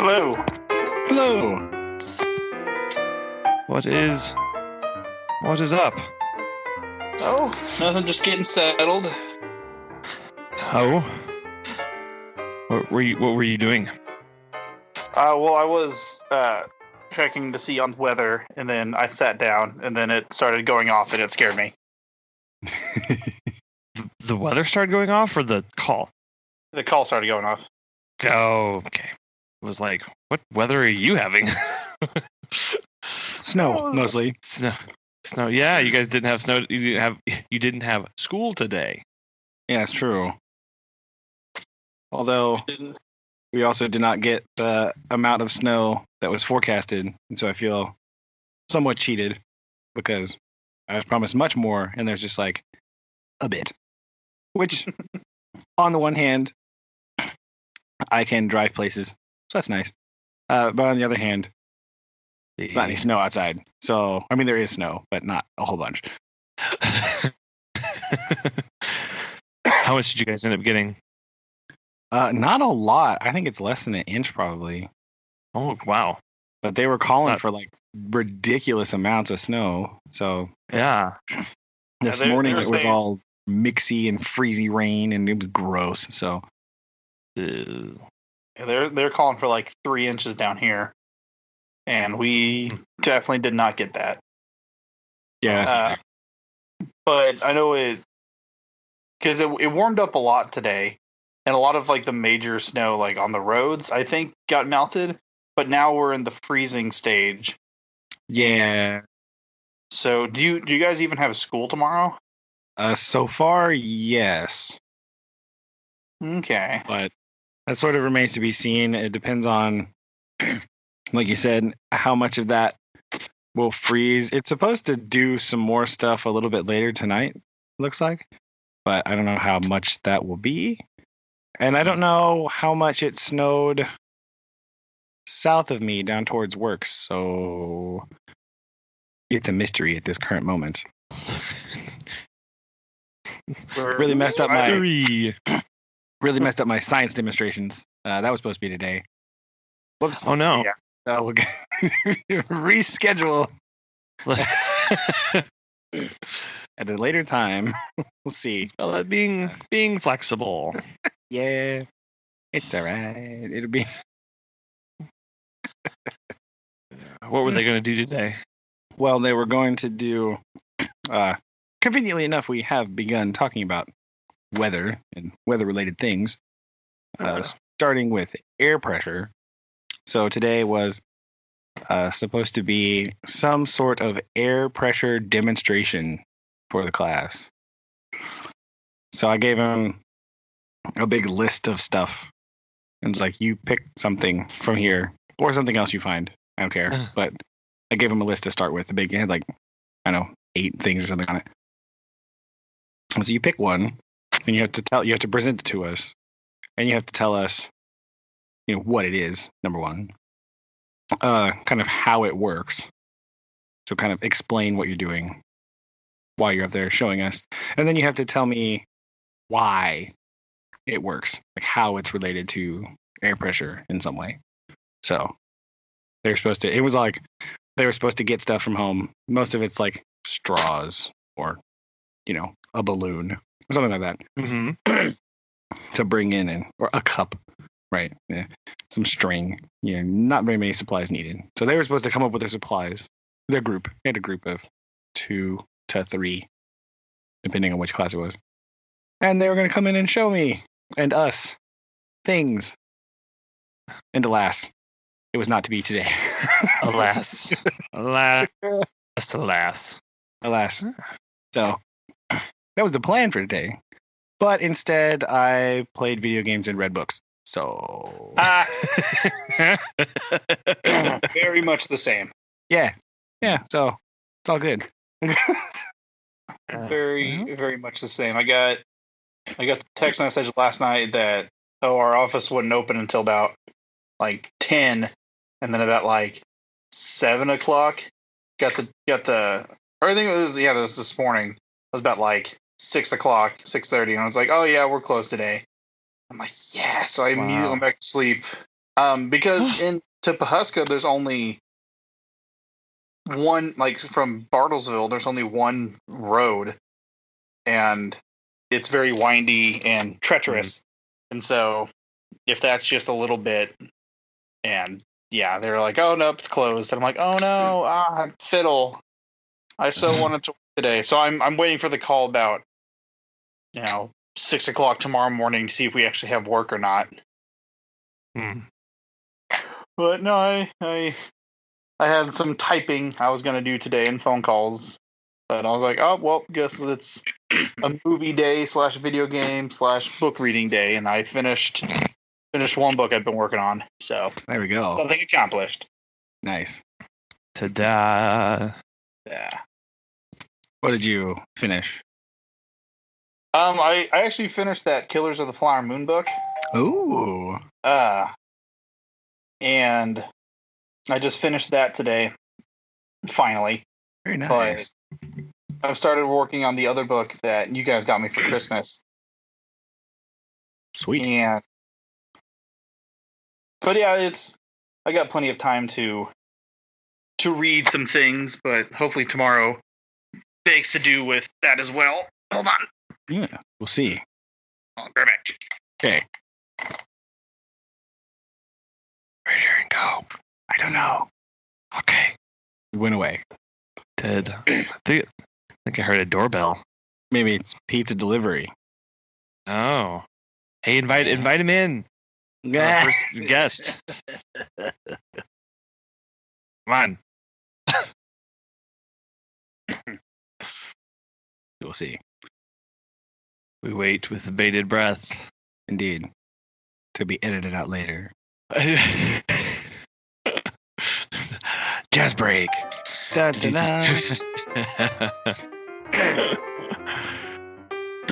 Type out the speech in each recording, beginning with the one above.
Hello. Hello. What is up? Oh, nothing. Just getting settled. Oh, what were you doing? Well, I was checking to see on weather, and then I sat down, and then it started going off, and it scared me. The weather started going off, or the call? The call started going off. Oh, okay. It was like, what weather are you having? Snow, mostly. Snow. Yeah, you guys didn't have snow. You didn't have school today. Yeah, it's true. Although we also did not get the amount of snow that was forecasted, and so I feel somewhat cheated because I was promised much more, and there's just like a bit. Which, on the one hand, I can drive places, so that's nice. But on the other hand, there's not any snow outside. So, I mean, there is snow, but not a whole bunch. How much did you guys end up getting? Not a lot. I think it's less than an inch, probably. Oh, wow. But they were calling for like ridiculous amounts of snow. So yeah, this morning it was all mixy and freezy rain, and it was gross. So they're calling for like 3 inches down here, and we definitely did not get that. Yeah, but I know it because it warmed up a lot today, and a lot of like the major snow like on the roads I think got melted. But now we're in the freezing stage. Yeah. So do you guys even have school tomorrow? So far, yes. Okay. But that sort of remains to be seen. It depends on, like you said, how much of that will freeze. It's supposed to do some more stuff a little bit later tonight, looks like. But I don't know how much that will be. And I don't know how much it snowed south of me down towards work, so it's a mystery at this current moment. Really messed up my science demonstrations. That was supposed to be today. Whoops. Oh no. Yeah. We'll reschedule at a later time. We'll see. Well, that being flexible. Yeah. It's all right. It'll be. What were they going to do today? Well, they were going to do, conveniently enough, we have begun talking about weather and weather-related things, starting with air pressure. So today was supposed to be some sort of air pressure demonstration for the class. So I gave him a big list of stuff. It was like, you pick something from here or something else you find. I don't care. But I gave him a list to start with. It had like, I don't know, 8 things or something on it. So you pick one, and you have to present it to us, and you have to tell us, what it is. Number one, kind of how it works. So kind of explain what you're doing while you're up there showing us, and then you have to tell me why it works, like how it's related to air pressure in some way. So they were supposed to get stuff from home. Most of it's like straws or, a balloon or something like that. Mm-hmm. To bring in or a cup, right? Yeah. Some string. Not very many supplies needed. So they were supposed to come up with their supplies. Their group. They had a group of 2 to 3, depending on which class it was. And they were going to come in and show me and us things. And alas, it was not to be today. Alas. So that was the plan for today. But instead, I played video games and read books. So very much the same. Yeah. So it's all good. Very much the same. I got the text message last night that our office wouldn't open until about like 10, and then about like 7 o'clock got the or I think it was this morning. It was about like 6 o'clock, 6:30, and I was like, oh yeah, we're closed today. I'm like, yeah. So I immediately went back to sleep, Because to Pawhuska, there's only one, like from Bartlesville, there's only one road, and it's very windy and treacherous. And so, if that's just a little bit, and yeah, they're like, "Oh no, it's closed," and I'm like, "Oh no, fiddle! I so wanted to work today." So I'm waiting for the call about 6 o'clock tomorrow morning to see if we actually have work or not. But no, I had some typing I was going to do today and phone calls, but I was like, oh well, guess it's a movie day / video game / book reading day, and I finished one book I've been working on. So there we go. Something accomplished. Nice. Ta-da! Yeah. What did you finish? I actually finished that Killers of the Flower Moon book. Ooh. And I just finished that today. Finally. Very nice. But I've started working on the other book that you guys got me for Christmas. Sweet. But yeah, I got plenty of time to read some things, but hopefully tomorrow begs to do with that as well. Hold on. Yeah, we'll see. I'll grab it. Okay. Where did Aaron go? I don't know. Okay. He went away. Ted, I think I heard a doorbell. Maybe it's pizza delivery. Oh. Hey, invite him in. First guest. Come on. We'll see. We wait with bated breath. Indeed. To be edited out later. Jazz break. Da, da, da.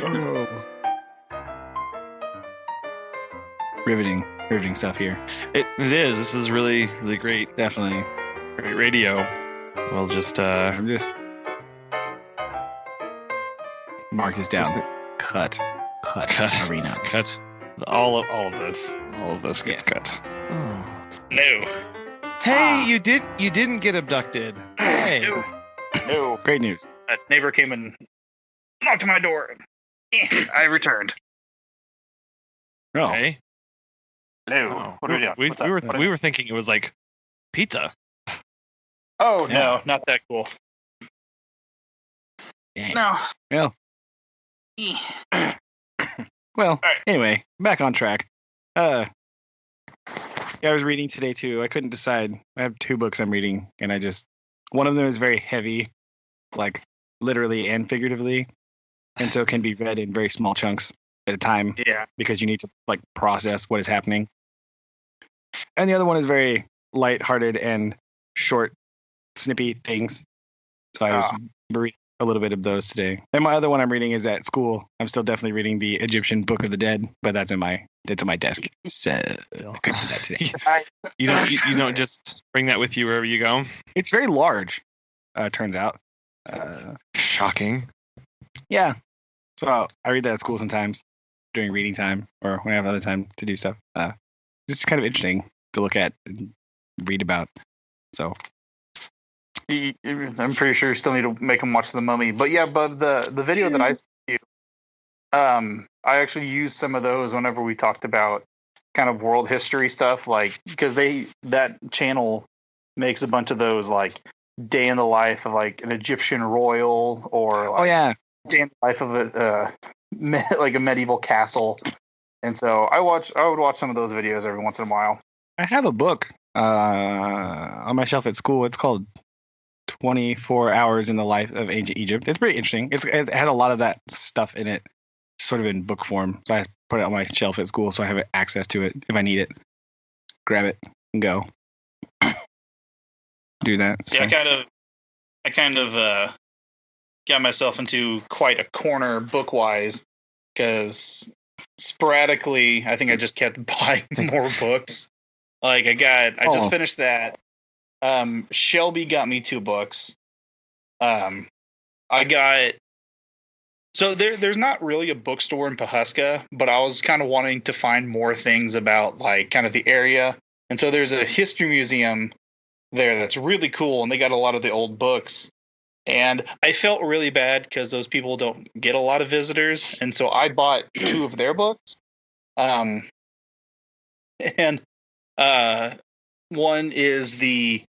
Oh. Riveting stuff here. It is. This is really, really great. Definitely. Great radio. We'll just I'm just mark this down. Cut. Arena. Cut. All of this. All of this gets cut. No. Hey, you didn't get abducted. Hey. No. Great news. A neighbor came and knocked on my door. I returned. Oh. Hey. No. What are we doing? We were thinking it was like pizza. Oh Yeah. no, not that cool. Dang. No. Well. Well. Right. Anyway, back on track. Yeah, I was reading today too. I couldn't decide. I have 2 books I'm reading, and one of them is very heavy, like literally and figuratively, and so it can be read in very small chunks at a time. Yeah. Because you need to like process what is happening. And the other one is very lighthearted and short, snippy things. So I was reading a little bit of those today. And my other one I'm reading is at school. I'm still definitely reading the Egyptian Book of the Dead, but that's on my desk. So I couldn't do that today. You don't just bring that with you wherever you go. It's very large, turns out. Shocking. Yeah. So I read that at school sometimes during reading time or when I have other time to do stuff. It's kind of interesting to look at and read about. So I'm pretty sure you still need to make them watch The Mummy. But yeah, but the video that I sent you, I actually used some of those whenever we talked about kind of world history stuff, like because that channel makes a bunch of those like day in the life of like an Egyptian royal or like day in the life of like a medieval castle. And so I would watch some of those videos every once in a while. I have a book on my shelf at school. It's called 24 Hours in the Life of Ancient Egypt. It's pretty interesting. It had a lot of that stuff in it, sort of in book form. So I put it on my shelf at school so I have access to it if I need it. Grab it and go. Do that. So. Yeah, I kind of got myself into quite a corner book-wise because sporadically I think I just kept buying more books. Like I just finished that. Shelby got me 2 books. I got there's not really a bookstore in Pawhuska, but I was kind of wanting to find more things about like kind of the area And so there's a history museum there that's really cool, and they got a lot of the old books. And I felt really bad because those people don't get a lot of visitors, and so I bought 2 of their books. And one is the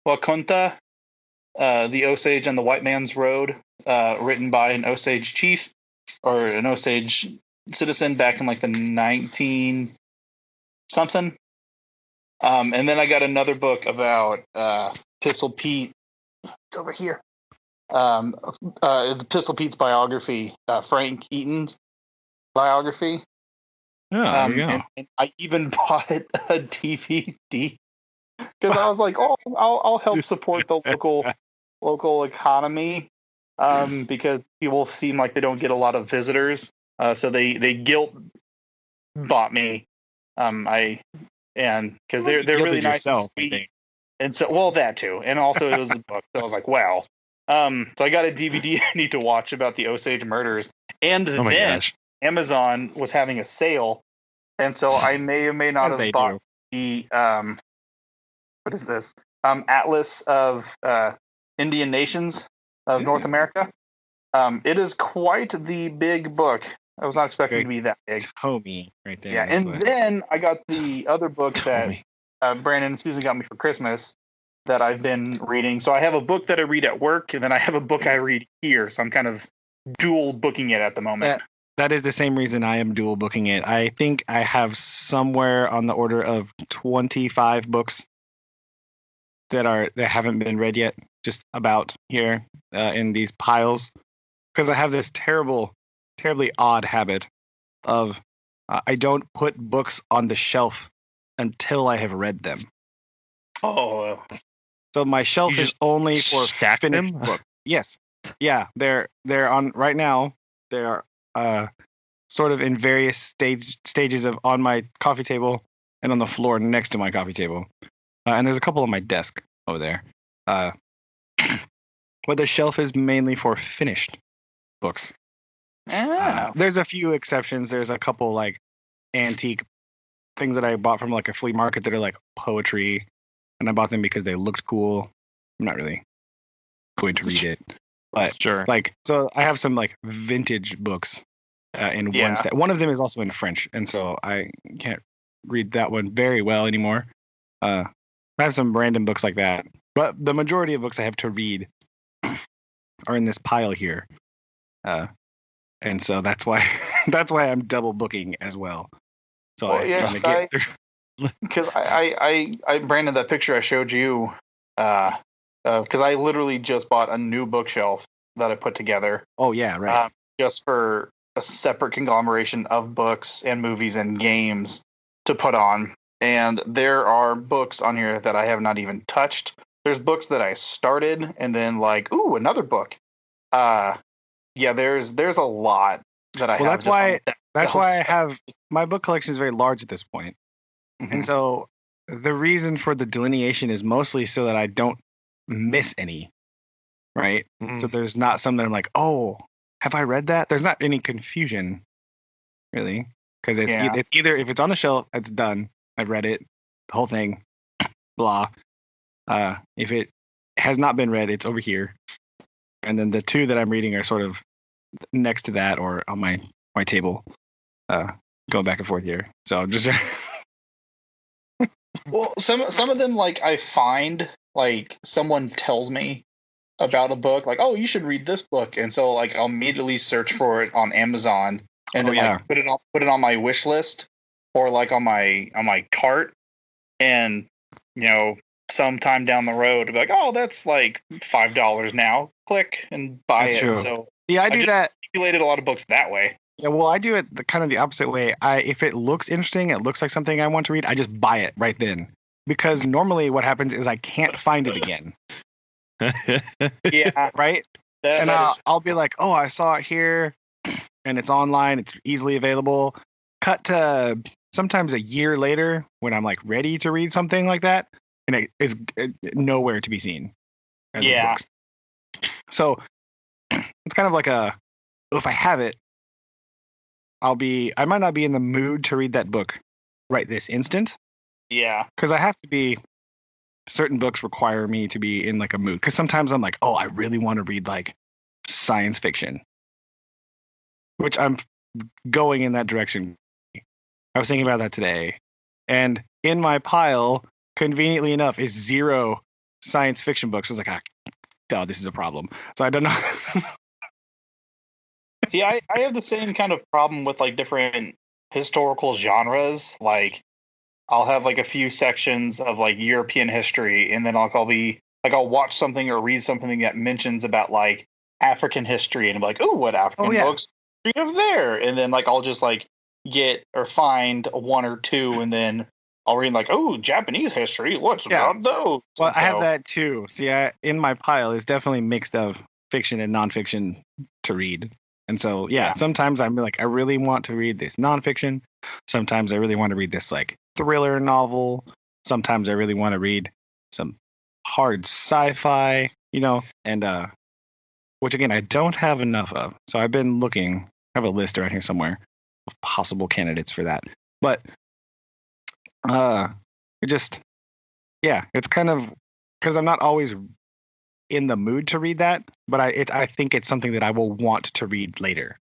Wakonta, the Osage and the White Man's Road, written by an Osage chief or an Osage citizen back in like the 19 something. And then I got another book about Pistol Pete. It's over here. It's Pistol Pete's biography, Frank Eaton's biography. Oh, there you go. And I even bought a DVD because I was like, "Oh, I'll help support the local economy," because people seem like they don't get a lot of visitors. So they guilt bought me. Because they're really nice and sweet. And so, well, that too, and also it was the book. So I was like, "Wow." So I got a DVD I need to watch about the Osage murders, and then gosh. Amazon was having a sale, and so I may or may not have bought the what is this? Atlas of Indian Nations of North America. It is quite the big book. I was not expecting it to be that big. Homie, right there. Yeah, and then I got the other book that Brandon and Susan got me for Christmas that I've been reading. So I have a book that I read at work, and then I have a book I read here. So I'm kind of dual booking it at the moment. That is the same reason I am dual booking it. I think I have somewhere on the order of 25 books that haven't been read yet, just about here in these piles, because I have this terribly odd habit of I don't put books on the shelf until I have read them. Oh, so my shelf is only for finished books. Yes, yeah, they're on right now. They're sort of in various stages of on my coffee table and on the floor next to my coffee table, and there's a couple on my desk over there. But the shelf is mainly for finished books. There's a few exceptions. There's a couple like antique things that I bought from like a flea market that are like poetry, and I bought them because they looked cool. I'm not really going to read it, but sure. Like, so I have some like vintage books in one set. One of them is also in French, and so I can't read that one very well anymore. I have some random books like that, but the majority of books I have to read are in this pile here. And so that's why I'm double booking as well. So because I Brandon, that picture I showed you, because I literally just bought a new bookshelf that I put together. Oh yeah, right. Just for a separate conglomeration of books and movies and games to put on, and there are books on here that I have not even touched. There's books that I started and then like, ooh, another book. Yeah, there's a lot that I have. That's why I have my book collection is very large at this point. Mm-hmm. And so the reason for the delineation is mostly so that I don't miss any, right? Mm-hmm. So there's not some that I'm like, oh, have I read that? There's not any confusion, really, because it's either if it's on the shelf, it's done. I've read it, the whole thing, blah. If it has not been read, it's over here. And then the 2 that I'm reading are sort of next to that or on my table, going back and forth here. So just well, some of them like I find like someone tells me about a book, like, oh, you should read this book, and so like I'll immediately search for it on Amazon and then like put it on my wish list or like on my cart, and sometime down the road, I'll be like, oh, that's like $5 now. Click and buy it. True. So I do that. Accumulated a lot of books that way. Yeah, well, I do it kind of the opposite way. If it looks interesting, it looks like something I want to read, I just buy it right then. Because normally what happens is I can't find it again. Yeah. Right? And I'll be like, oh, I saw it here, and it's online. It's easily available. Cut to sometimes a year later when I'm like ready to read something like that, and it's nowhere to be seen. Yeah. So it's kind of like if I have it, I might not be in the mood to read that book right this instant. Yeah. Because I have to be. Certain books require me to be in like a mood. Because sometimes I'm like, oh, I really want to read like science fiction, which I'm going in that direction. I was thinking about that today, and in my pile, conveniently enough, is 0 science fiction books. I was like, oh, this is a problem. So I don't know. See, I have the same kind of problem with like different historical genres. Like, I'll have like a few sections of like European history, and then I'll watch something or read something that mentions about like African history, and I'm like, oh, what African books do you have there? And then like I'll just like get or find 1 or 2, and then I'll read like, oh, Japanese history. What's about those? Well, I have that too. See, in my pile is definitely mixed of fiction and nonfiction to read. And so, sometimes I'm like, I really want to read this nonfiction. Sometimes I really want to read this like thriller novel. Sometimes I really want to read some hard sci-fi, and which again, I don't have enough of. So I've been looking, I have a list around here somewhere of possible candidates for that. But it's kind of, because I'm not always in the mood to read that, but I think it's something that I will want to read later.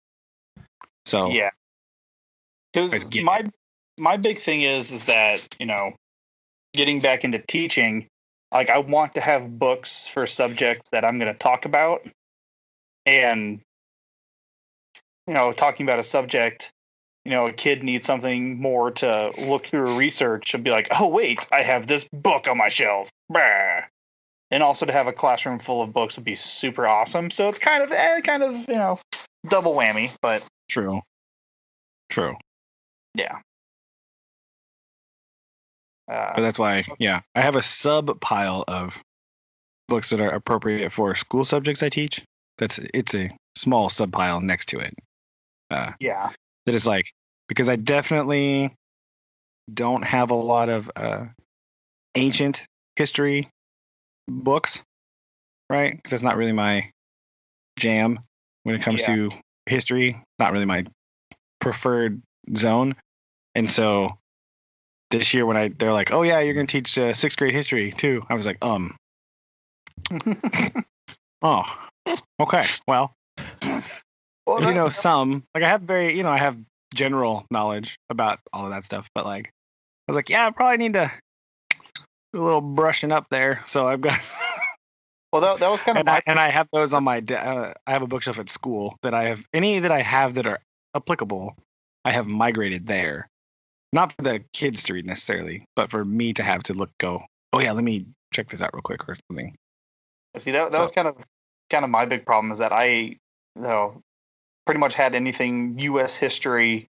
So yeah, because my big thing is that getting back into teaching, like I want to have books for subjects that I'm going to talk about, and talking about a subject, a kid needs something more to look through research and be like, oh wait, I have this book on my shelf. Bah. And also to have a classroom full of books would be super awesome. So it's kind of double whammy, but true. Yeah. But that's why, I have a sub pile of books that are appropriate for school subjects I teach. It's a small sub pile next to it. That is like, because I definitely don't have a lot of ancient history books, right? Because that's not really my jam when it comes to history. Not really my preferred zone. And so this year when they're like, oh yeah, you're going to teach 6th grade history too, I was like, oh, okay, well, some, like I have I have general knowledge about all of that stuff, but like I was like, I probably need to do a little brushing up there. So I've got well, that was kind of and I have those on my I have a bookshelf at school that I have any that I have that are applicable. I have migrated there, not for the kids to read necessarily, but for me to have to go, oh yeah, let me check this out real quick or something. See, that was kind of my big problem, is that I pretty much had anything U.S. history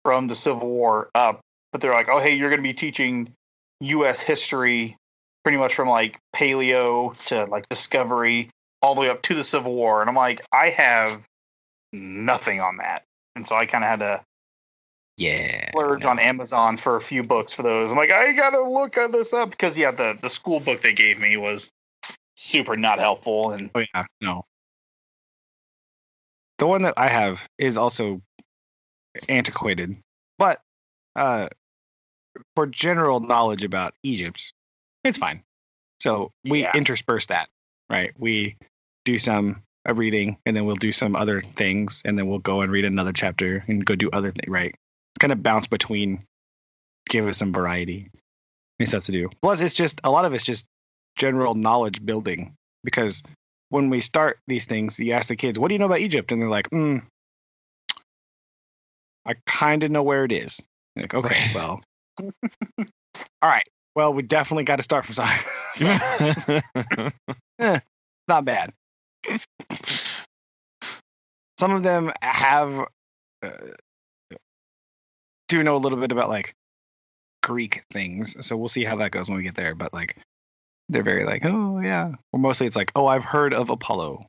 from the Civil War up, but they're like, oh hey, you're going to be teaching U.S. history pretty much from like paleo to like discovery all the way up to the Civil War, and I'm like, I have nothing on that, and so I kind of had to splurge on Amazon for a few books for those. I'm like, I gotta look this up, because the school book they gave me was super not helpful. And the one that I have is also antiquated, but for general knowledge about Egypt, it's fine. So we intersperse that, right? We do some reading, and then we'll do some other things, and then we'll go and read another chapter and go do other things, right? Kind of bounce between, give us some variety and stuff to do. Plus, it's just a lot of it's just general knowledge building, because when we start these things, you ask the kids, what do you know about Egypt? And they're like, I kind of know where it is. You're like, okay, well, all right. Well, we definitely got to start from science. Not bad. Some of them have do know a little bit about like Greek things, so we'll see how that goes when we get there. But like, they're very like, oh yeah, or mostly it's like, oh, I've heard of Apollo.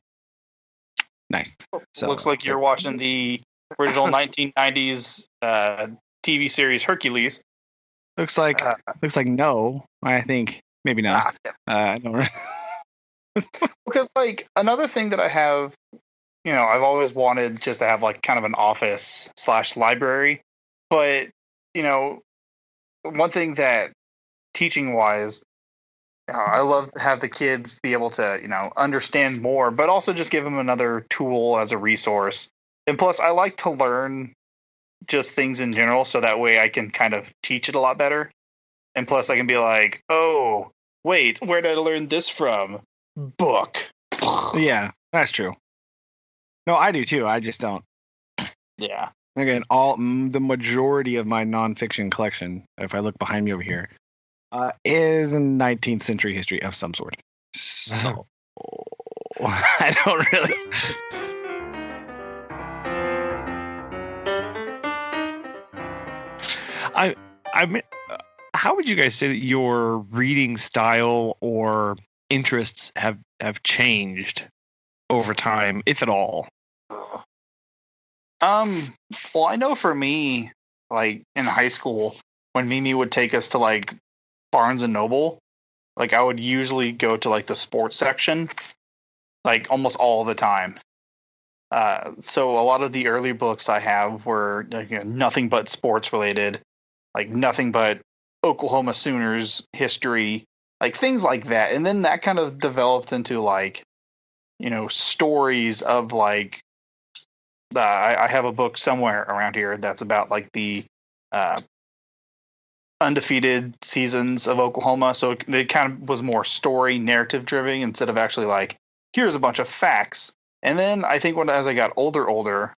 Nice. So looks like you're watching the original 1990s TV series Hercules. Looks like no. I think maybe not. I don't know. Because like another thing that I have, I've always wanted just to have like kind of an office / library, but one thing that teaching wise, I love to have the kids be able to, understand more, but also just give them another tool as a resource. And plus, I like to learn just things in general, so that way I can kind of teach it a lot better. And plus, I can be like, oh, wait, where did I learn this from? Book. Yeah, that's true. No, I do too. I just don't. Yeah. Again, the majority of my nonfiction collection, if I look behind me over here, is 19th century history of some sort. So I don't really. I mean, how would you guys say that your reading style or interests have changed over time, if at all? Well, I know for me, like in high school, when Mimi would take us to like Barnes and Noble, like I would usually go to like the sports section, like almost all the time. So a lot of the early books I have were like, nothing but sports related, like nothing but Oklahoma Sooners history, like things like that. And then that kind of developed into like, stories of like, I have a book somewhere around here that's about like the undefeated seasons of Oklahoma. So it kind of was more story narrative driven instead of actually like, here's a bunch of facts. And then I think as I got older,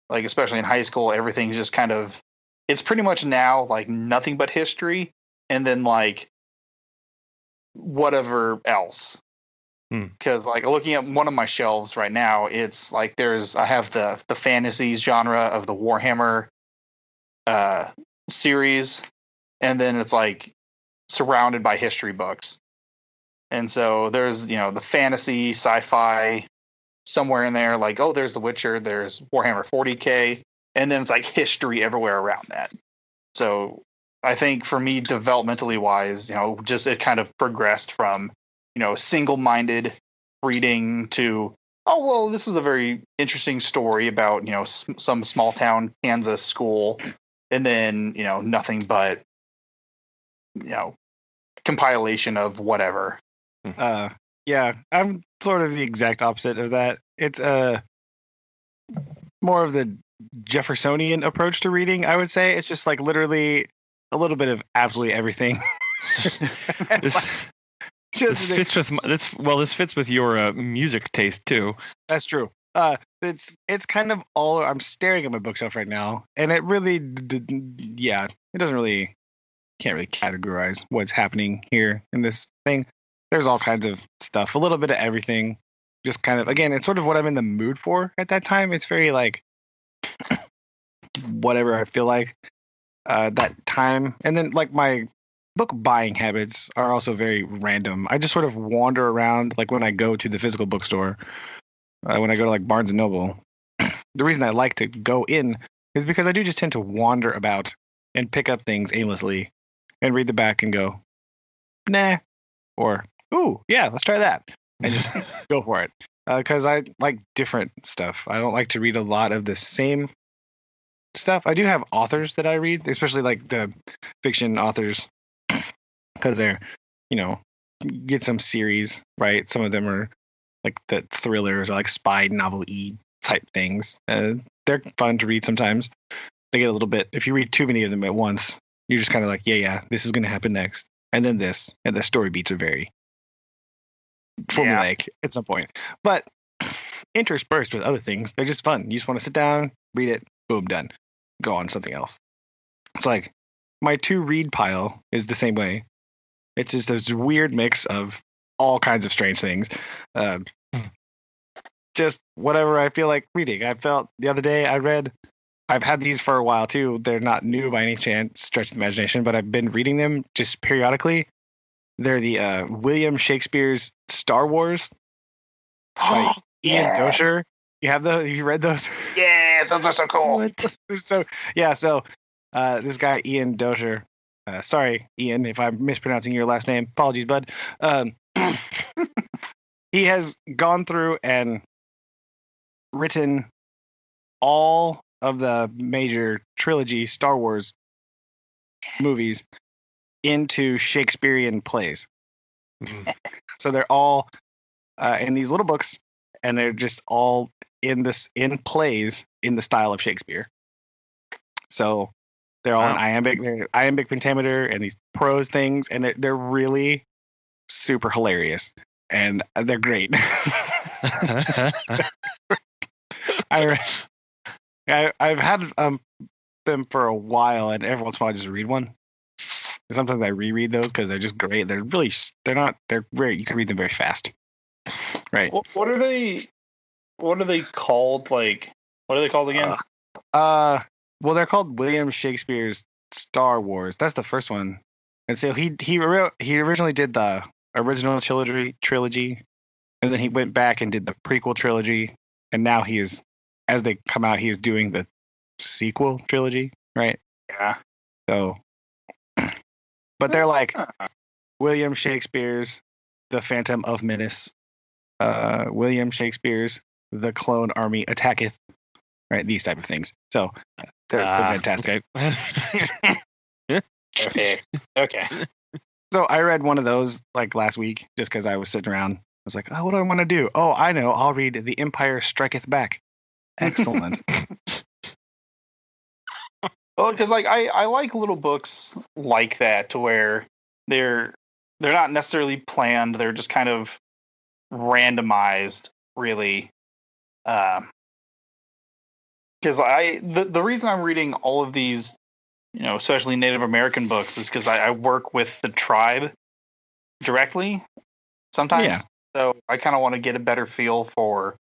like especially in high school, everything's just kind of, it's pretty much now like nothing but history and then like whatever else. Because like looking at one of my shelves right now, it's like I have the fantasy genre of the Warhammer series, and then it's like surrounded by history books. And so there's the fantasy, sci-fi somewhere in there, like, oh, there's The Witcher, there's Warhammer 40K, and then it's like history everywhere around that. So I think for me, developmentally wise, just it kind of progressed from single-minded reading to, oh, well, this is a very interesting story about, some small town Kansas school. And then, nothing but, compilation of whatever. Yeah, I'm sort of the exact opposite of that. It's more of the Jeffersonian approach to reading, I would say. It's just like literally a little bit of absolutely everything. This fits with your music taste too. That's true. It's kind of all. I'm staring at my bookshelf right now, and it really, it doesn't really, can't really categorize what's happening here in this thing. There's all kinds of stuff, a little bit of everything. Just kind of, again, it's sort of what I'm in the mood for at that time. It's very like whatever I feel like that time, and then like my book buying habits are also very random. I just sort of wander around, like when I go to the physical bookstore, when I go to like Barnes and Noble. The reason I like to go in is because I do just tend to wander about and pick up things aimlessly and read the back and go, nah, or ooh, yeah, let's try that, and just go for it. Because I like different stuff. I don't like to read a lot of the same stuff. I do have authors that I read, especially like the fiction authors, because they're, get some series, right? Some of them are like the thrillers or like spy novel-y type things. They're fun to read sometimes. They get a little bit, if you read too many of them at once, you're just kind of like, yeah, this is going to happen next. And then this, and the story beats are very formulaic at some point. But interspersed with other things, they're just fun. You just want to sit down, read it, boom, done. Go on to something else. It's like my to read pile is the same way. It's just this weird mix of all kinds of strange things. Just whatever I feel like reading. I felt the other day I've had these for a while too. They're not new by any chance, stretch of the imagination, but I've been reading them just periodically. They're the William Shakespeare's Star Wars by Ian Dosher. Have you read those? Yes, those are so cool. So this guy Ian Dosher. Sorry, Ian, if I'm mispronouncing your last name. Apologies, bud. He has gone through and written all of the major trilogy Star Wars movies into Shakespearean plays. Mm. So they're all in these little books, and they're just all in plays in the style of Shakespeare. So they're all in iambic pentameter and these prose things, and they're really super hilarious, and they're great. I've had them for a while, and every once in a while I just read one. And sometimes I reread those because they're just great. They're very, you can read them very fast. Right. What are they called? Like, what are they called again? Well, they're called William Shakespeare's Star Wars. That's the first one. And so he originally did the original trilogy, and then he went back and did the prequel trilogy, and now as they come out, he is doing the sequel trilogy, right? Yeah. So, but they're like William Shakespeare's The Phantom of Menace, William Shakespeare's The Clone Army Attacketh, right? These type of things. So they're fantastic. Okay. So I read one of those like last week just because I was sitting around. I was like, oh, what do I want to do? Oh, I know. I'll read The Empire Striketh Back. Excellent. Well, because like I like little books like that to where they're not necessarily planned. They're just kind of randomized, really. Because the reason I'm reading all of these, especially Native American books, is because I work with the tribe directly sometimes. Yeah. So I kind of want to get a better feel for,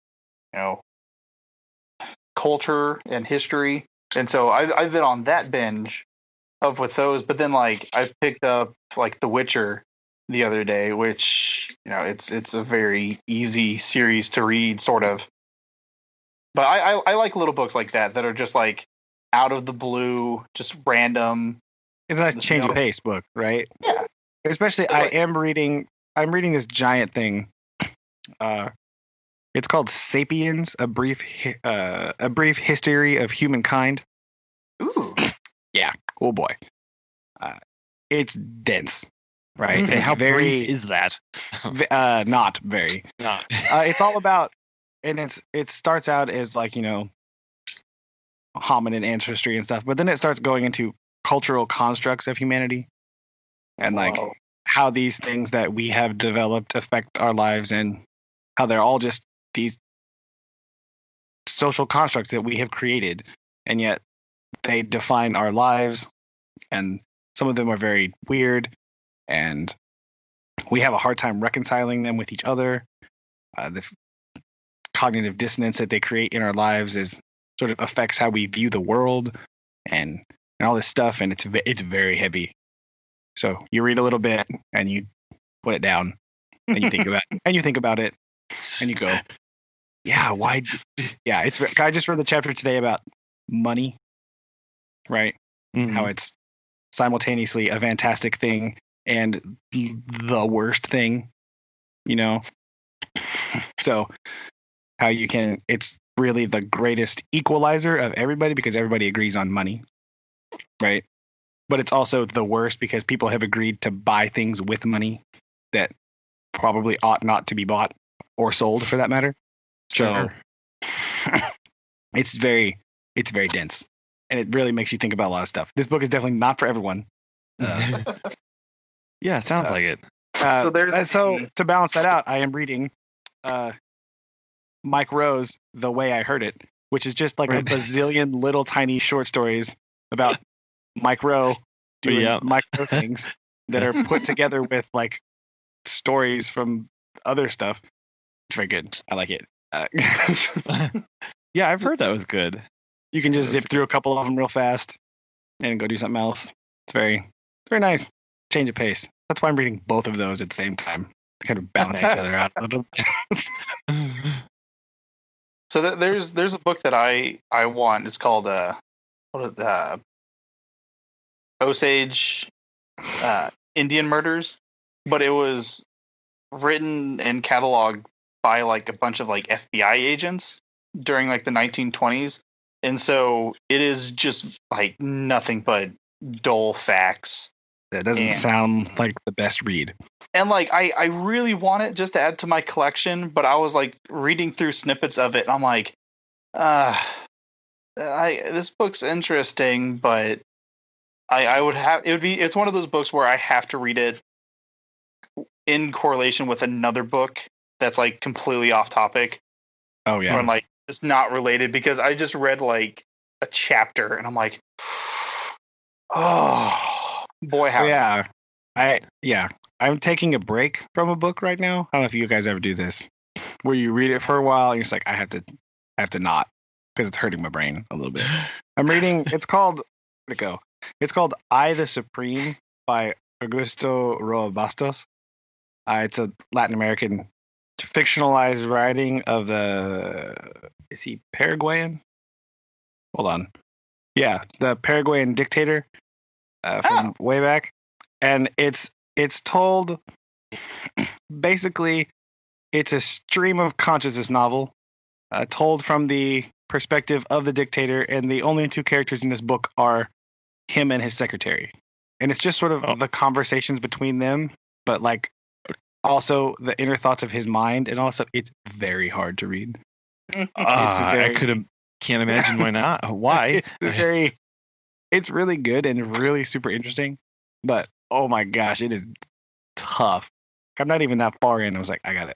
culture and history. And so I've been on that binge with those. But then like I picked up like The Witcher the other day, which, it's a very easy series to read, sort of. But I like little books like that are just like out of the blue, just random. It's a change of pace book, right? Yeah. Especially I'm reading this giant thing. It's called Sapiens, a brief history of humankind. Ooh. Yeah. Oh boy. It's dense, right? It's how brief is that? Not very. Not. It's all about, and it starts out as like, hominid ancestry and stuff, but then it starts going into cultural constructs of humanity and like how these things that we have developed affect our lives, and how they're all just these social constructs that we have created, and yet they define our lives, and some of them are very weird, and we have a hard time reconciling them with each other. This cognitive dissonance that they create in our lives sort of affects how we view the world and all this stuff, and it's very heavy. So you read a little bit and you put it down and you think about it and you go, yeah, why? Yeah, I just read the chapter today about money, right? Mm-hmm. How it's simultaneously a fantastic thing and the worst thing, So how it's really the greatest equalizer of everybody because everybody agrees on money, right? But it's also the worst because people have agreed to buy things with money that probably ought not to be bought or sold, for that matter. So it's very dense, and it really makes you think about a lot of stuff. This book is definitely not for everyone. Yeah, it sounds like it. So to balance that out, I am reading Mike Rowe's The Way I Heard It, which is just like a bazillion little tiny short stories about Mike Rowe doing Mike Rowe things that are put together with like stories from other stuff. It's very good. I like it. Yeah, I've heard that was good. You can just zip through a couple of them real fast and go do something else. It's very nice. Change of pace. That's why I'm reading both of those at the same time. Kind of balance each other out a little. So there's a book that I want. It's called Osage Indian Murders, but it was written and cataloged by like a bunch of like FBI agents during like the 1920s, and so it is just like nothing but dull facts. That doesn't sound like the best read. And like I really want it just to add to my collection, but I was like reading through snippets of it and I'm like, this book's interesting, but it's one of those books where I have to read it in correlation with another book that's like completely off topic. Oh yeah. Or I'm like it's not related because I just read like a chapter and I'm like, oh boy, how I'm taking a break from a book right now. I don't know if you guys ever do this, where you read it for a while and you're just like, I have to not, because it's hurting my brain a little bit. I'm reading. It's called. Where'd it go? It's called "I the Supreme" by Augusto Roa Bastos. It's a Latin American fictionalized writing of is he Paraguayan? Hold on. Yeah, the Paraguayan dictator from way back. And it's told, basically, it's a stream of consciousness novel told from the perspective of the dictator. And the only two characters in this book are him and his secretary. And it's just sort of the conversations between them, but like also the inner thoughts of his mind. And also, it's very hard to read. Can't imagine why not. Why? It's really good and really super interesting. But oh my gosh, it is tough. I'm not even that far in. I was like, I gotta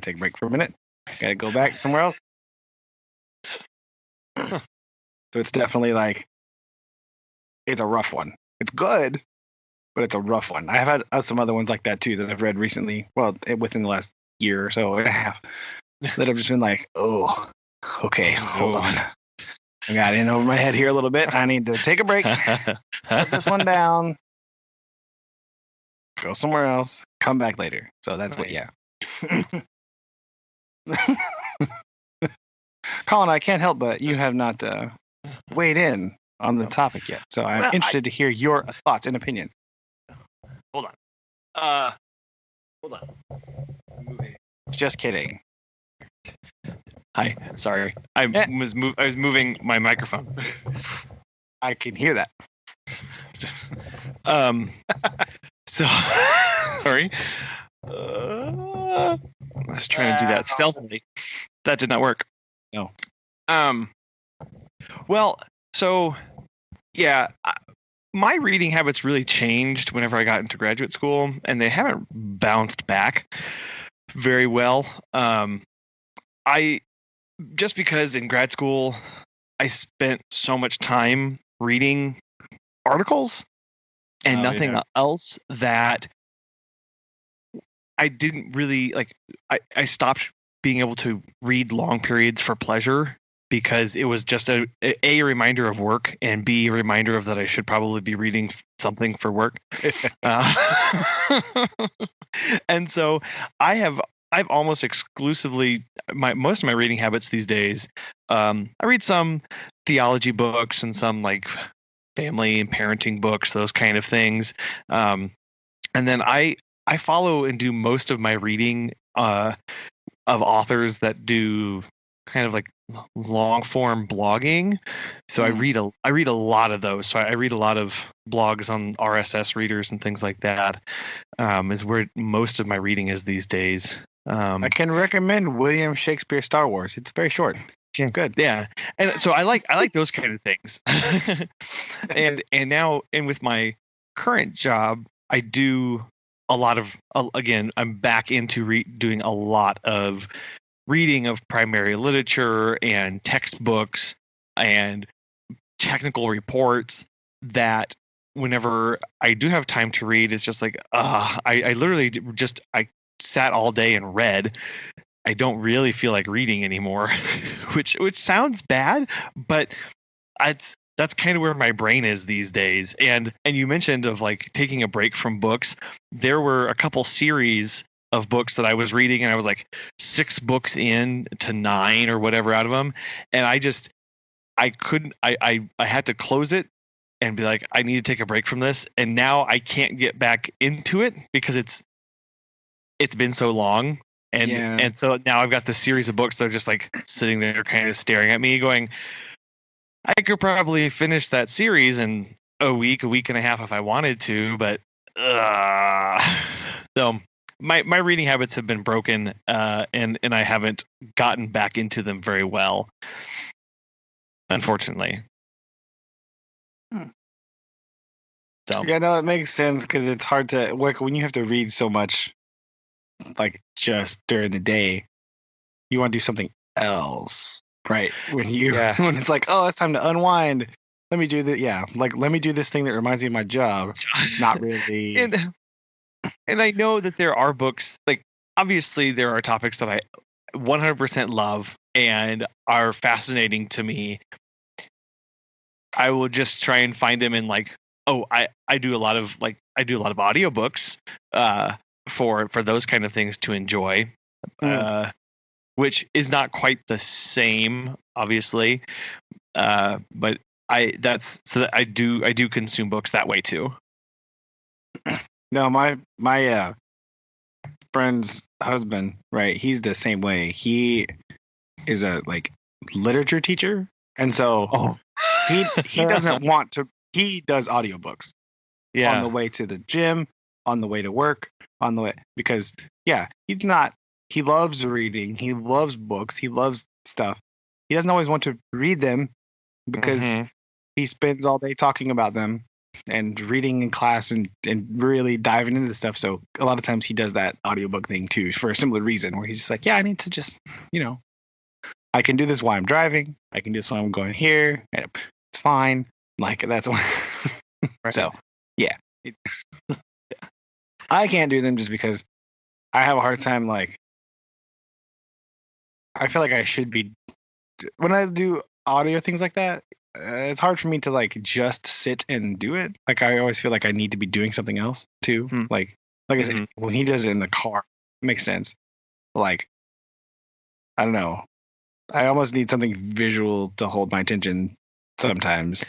take a break for a minute. I gotta go back somewhere else. So it's definitely like, it's a rough one. It's good, but it's a rough one. I have had some other ones like that too that I've read recently. Well, within the last year or so and a half, that I've just been like, oh, okay, hold on. I got in over my head here a little bit. I need to take a break. Put this one down. Go somewhere else. Come back later. So that's what, yeah. Colin, I can't help but you have not weighed in on the topic yet. So I'm interested to hear your thoughts and opinions. Hold on. Just kidding. Hi, sorry. I was moving my microphone. I can hear that. So sorry. I was trying to do that stealthily. That did not work. No. Well, so yeah, my reading habits really changed whenever I got into graduate school, and they haven't bounced back very well. Just because in grad school I spent so much time reading articles and nothing else, that I didn't really like. I stopped being able to read long periods for pleasure because it was just a reminder of work, and B, a reminder of that I should probably be reading something for work. And so I've almost exclusively most of my reading habits these days. I read some theology books and some like family and parenting books, those kind of things. And then I follow and do most of my reading of authors that do kind of like long form blogging. So I read a lot of those. So I read a lot of blogs on RSS readers and things like that. Is where most of my reading is these days. I can recommend William Shakespeare Star Wars. It's very short. It's good. Yeah. And so I like those kind of things. and now with my current job, I do a lot of, again, I'm back into doing a lot of reading of primary literature and textbooks and technical reports that whenever I do have time to read, it's just like, I literally just, I sat all day and read. I don't really feel like reading anymore, which sounds bad, but that's kind of where my brain is these days. And you mentioned of like taking a break from books. There were a couple series of books that I was reading, and I was like 6 books in to 9 or whatever out of them, and I couldn't. I had to close it and be like, I need to take a break from this. And now I can't get back into it because it's been so long. And so now I've got this series of books that are just like sitting there kind of staring at me going, I could probably finish that series in a week and a half if I wanted to, but so my reading habits have been broken, and I haven't gotten back into them very well, unfortunately. So Yeah, no, it makes sense because it's hard to like when you have to read so much, like just during the day, you want to do something else, right? When you when it's like, oh, it's time to unwind. Let me do that. Yeah, like let me do this thing that reminds me of my job. Not really. and I know that there are books, like obviously there are topics that I 100% love and are fascinating to me. I will just try and find them in like, I do a lot of audiobooks for those kind of things to enjoy. Which is not quite the same, obviously. But I do consume books that way too. No, my friend's husband, right? He's the same way. He is a like literature teacher, and so he doesn't want to. He does audiobooks. Yeah. On the way to the gym, on the way to work, on the way because he's not. He loves reading. He loves books. He loves stuff. He doesn't always want to read them because he spends all day talking about them and reading in class and really diving into the stuff. So a lot of times he does that audiobook thing too for a similar reason where he's just like, I need to just, I can do this while I'm driving. I can do this while I'm going here. It's fine. Like that's why. So, yeah. I can't do them just because I have a hard time like I feel like I should be when I do audio things like that. It's hard for me to like just sit and do it. Like I always feel like I need to be doing something else too. Like I said, when he does it in the car, it makes sense. Like I don't know. I almost need something visual to hold my attention sometimes.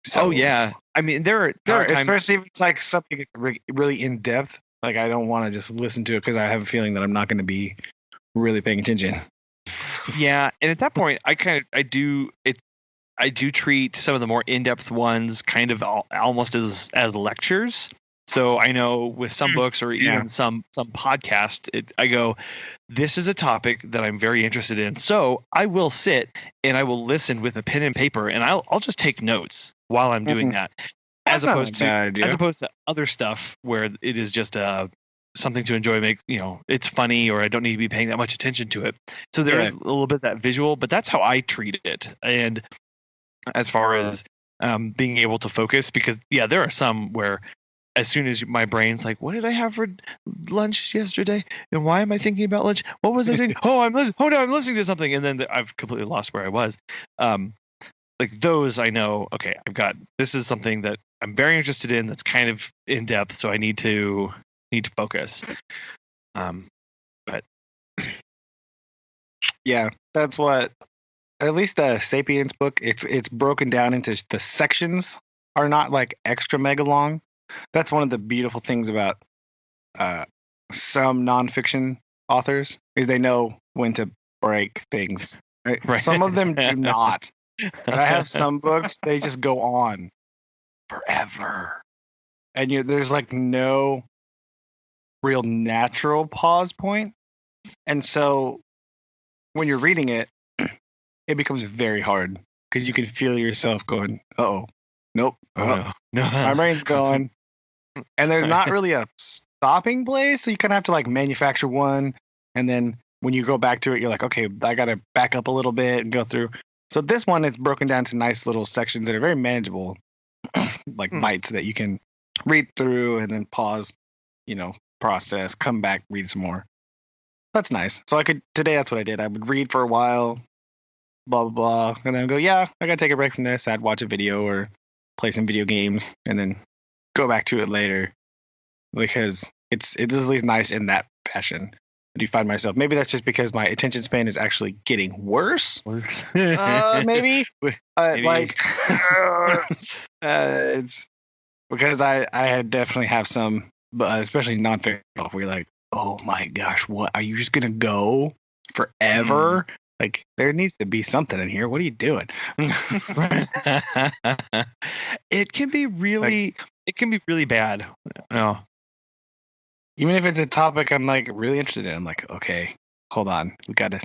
So, I mean there are times, especially if it's like something really in depth. Like I don't want to just listen to it because I have a feeling that I'm not going to be really paying attention. Yeah, and at that point, I do treat some of the more in-depth ones kind of almost as lectures. So I know with some books or even some podcasts, I go, this is a topic that I'm very interested in. So I will sit and I will listen with a pen and paper, and I'll just take notes while I'm doing that, as opposed to other stuff where it is just something to enjoy, it's funny, or I don't need to be paying that much attention to it. So there is a little bit of that visual, but that's how I treat it. And as far as being able to focus, because there are some where as soon as my brain's like, what did I have for lunch yesterday? And why am I thinking about lunch? What was I thinking? I'm listening to something. And then I've completely lost where I was. Like those, I know, okay, this is something that I'm very interested in. That's kind of in depth. So I need to focus. But that's what, at least the Sapiens book, it's broken down into the sections are not like extra mega long. That's one of the beautiful things about some nonfiction authors is they know when to break things. Right? Some of them do not. But I have some books, they just go on forever. And there's like no real natural pause point. And so when you're reading it, it becomes very hard because you can feel yourself going, nope. No. My brain's going. And there's not really a stopping place. So you kind of have to like manufacture one. And then when you go back to it, you're like, okay, I got to back up a little bit and go through. So this one, it's broken down to nice little sections that are very manageable, like bites that you can read through and then pause, process, come back, read some more. That's nice. So today that's what I did. I would read for a while, blah, blah, blah. And then go, I got to take a break from this. I'd watch a video or play some video games and then go back to it later because it is at least nice in that fashion. I do find myself, maybe that's just because my attention span is actually getting worse. Maybe. Like, it's because I definitely have some, but especially non-fiction where you're like, oh my gosh, what are you just gonna go forever? Like, there needs to be something in here. What are you doing? It can be really bad. No. Even if it's a topic I'm like really interested in, I'm like, okay, hold on, I gotta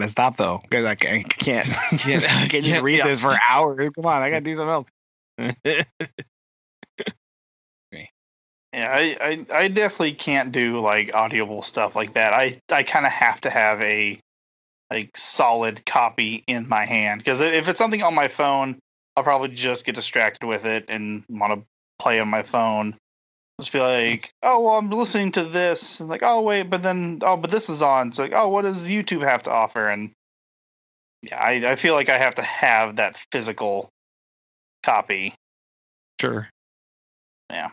stop though, because I can't just read this for hours. Come on, I gotta do something else. Yeah, I definitely can't do like audible stuff like that. I kind of have to have a like solid copy in my hand, because if it's something on my phone, I'll probably just get distracted with it and want to play on my phone. Just be like, oh well, I'm listening to this, and like, oh wait, but this is on. It's like, oh, what does YouTube have to offer? And yeah, I feel like I have to have that physical copy. Sure. Yeah.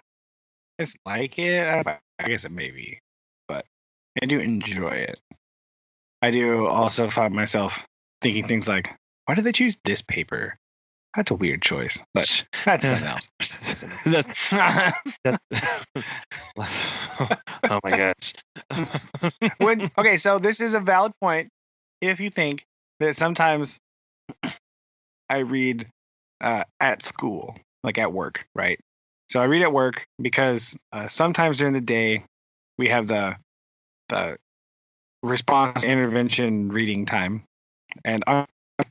It's like it. I guess it may be, but I do enjoy it. I do also find myself thinking things like, why did they choose this paper? That's a weird choice, but that's something else. Oh my gosh. Okay, so this is a valid point if you think that sometimes I read at school, like at work, right? So I read at work because sometimes during the day we have the response intervention reading time, and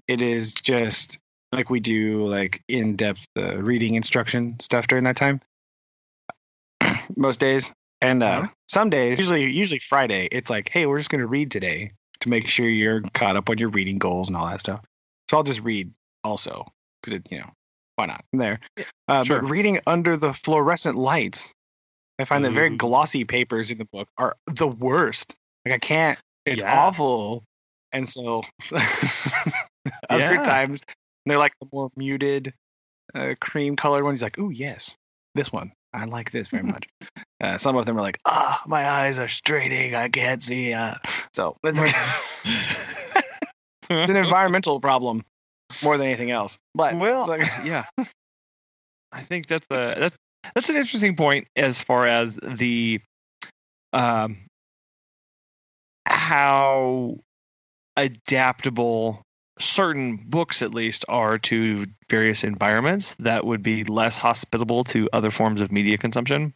it is just like we do like in-depth reading instruction stuff during that time most days. And some days, usually Friday, it's like, hey, we're just going to read today to make sure you're caught up on your reading goals and all that stuff. So I'll just read also because why not? I'm there. Sure. But reading under the fluorescent lights, I find that very glossy papers in the book are the worst. Like I can't. It's awful. And so other times they're like the more muted, cream colored ones. Like, ooh, yes, this one. I like this very much. Some of them are like, my eyes are straining. I can't see. So it's an environmental problem more than anything else. But yeah, I think that's an interesting point as far as the how adaptable certain books at least are to various environments that would be less hospitable to other forms of media consumption.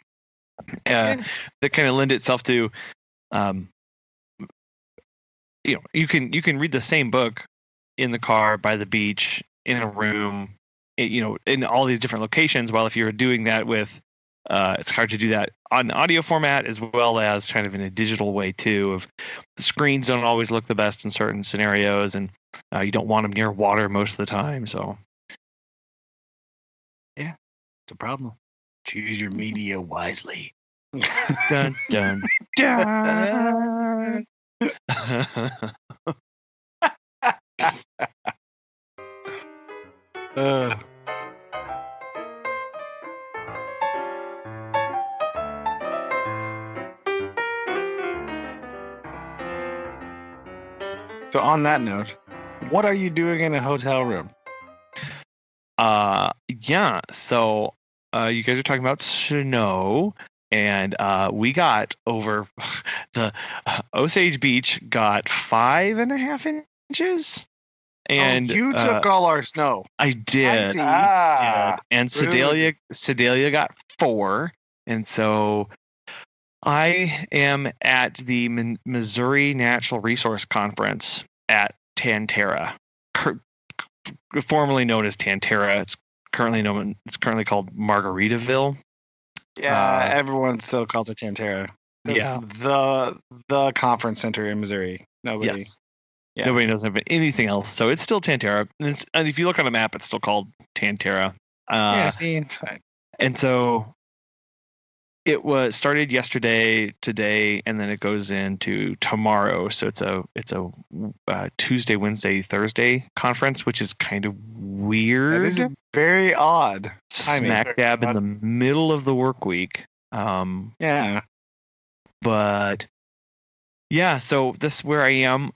That kind of lend itself to you can read the same book in the car, by the beach, in a room, in all these different locations, while if you're doing that with it's hard to do that on audio format as well as kind of in a digital way too. Of the screens don't always look the best in certain scenarios, and you don't want them near water most of the time. So, yeah, it's a problem. Choose your media wisely. Dun dun dun. So on that note, what are you doing in a hotel room? Yeah. So you guys are talking about snow, and we got over the Osage Beach got 5.5 inches. And you took all our snow. I did. And Sedalia got 4, and so I am at the Missouri Natural Resource Conference at Tantera, formerly known as Tantera. It's currently called Margaritaville. Yeah, everyone still calls it Tantera. The conference center in Missouri. Nobody. Yes. Yeah. Nobody knows anything else, so it's still Tantera. And if you look on the map, it's still called Tantera. And so it was started yesterday, today, and then it goes into tomorrow. So it's a Tuesday, Wednesday, Thursday conference, which is kind of weird. That is very odd. Smack dab in the middle of the work week. Yeah. But yeah, so this is where I am.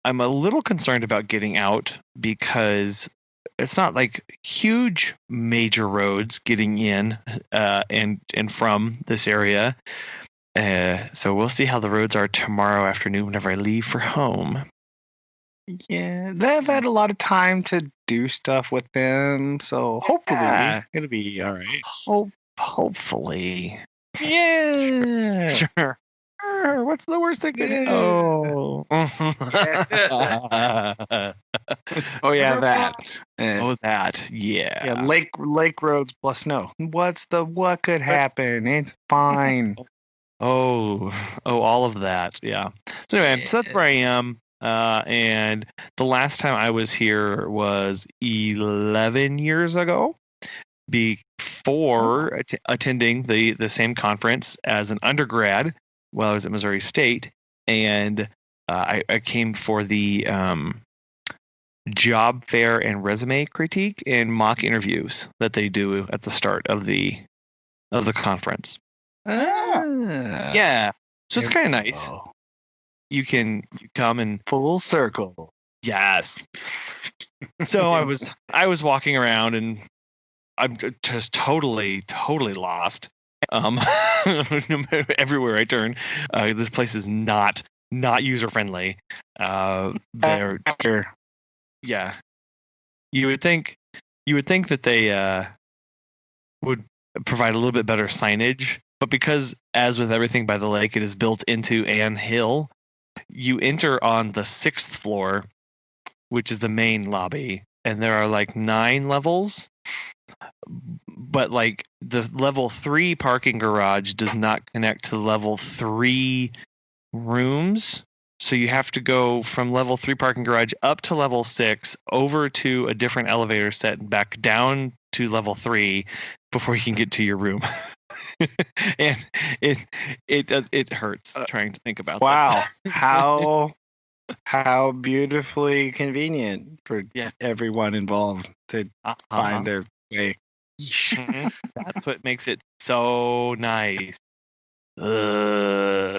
I'm a little concerned about getting out because it's not like huge major roads getting in and from this area. So we'll see how the roads are tomorrow afternoon whenever I leave for home. Yeah, they've had a lot of time to do stuff with them, so hopefully Yeah. it'll be all right. Hopefully. Yeah. Sure. What's the worst that could Yeah. Oh. Oh yeah, that. Oh, that. Yeah. Yeah, lake roads plus snow. What could happen? It's fine. Oh, all of that. Yeah. So anyway, so that's where I am. And the last time I was here was 11 years ago, before attending the same conference as an undergrad while I was at Missouri State, and I came for the job fair and resume critique and mock interviews that they do at the start of the conference. Yeah, so it's kind of nice. You come and Full circle. yes. So I was walking around and I'm just totally lost. Everywhere I turn, this place is not user friendly. They're yeah. You would think that they would provide a little bit better signage, but because, as with everything by the lake, it is built into an hill, you enter on the 6th floor, which is the main lobby, and there are like 9 levels. But like the level 3 parking garage does not connect to level 3 rooms. So you have to go from level 3 parking garage up to level 6, over to a different elevator set, and back down to level 3 before you can get to your room. And it hurts trying to think about Wow. this. How beautifully convenient for everyone involved to find their way. That's what makes it so nice. No,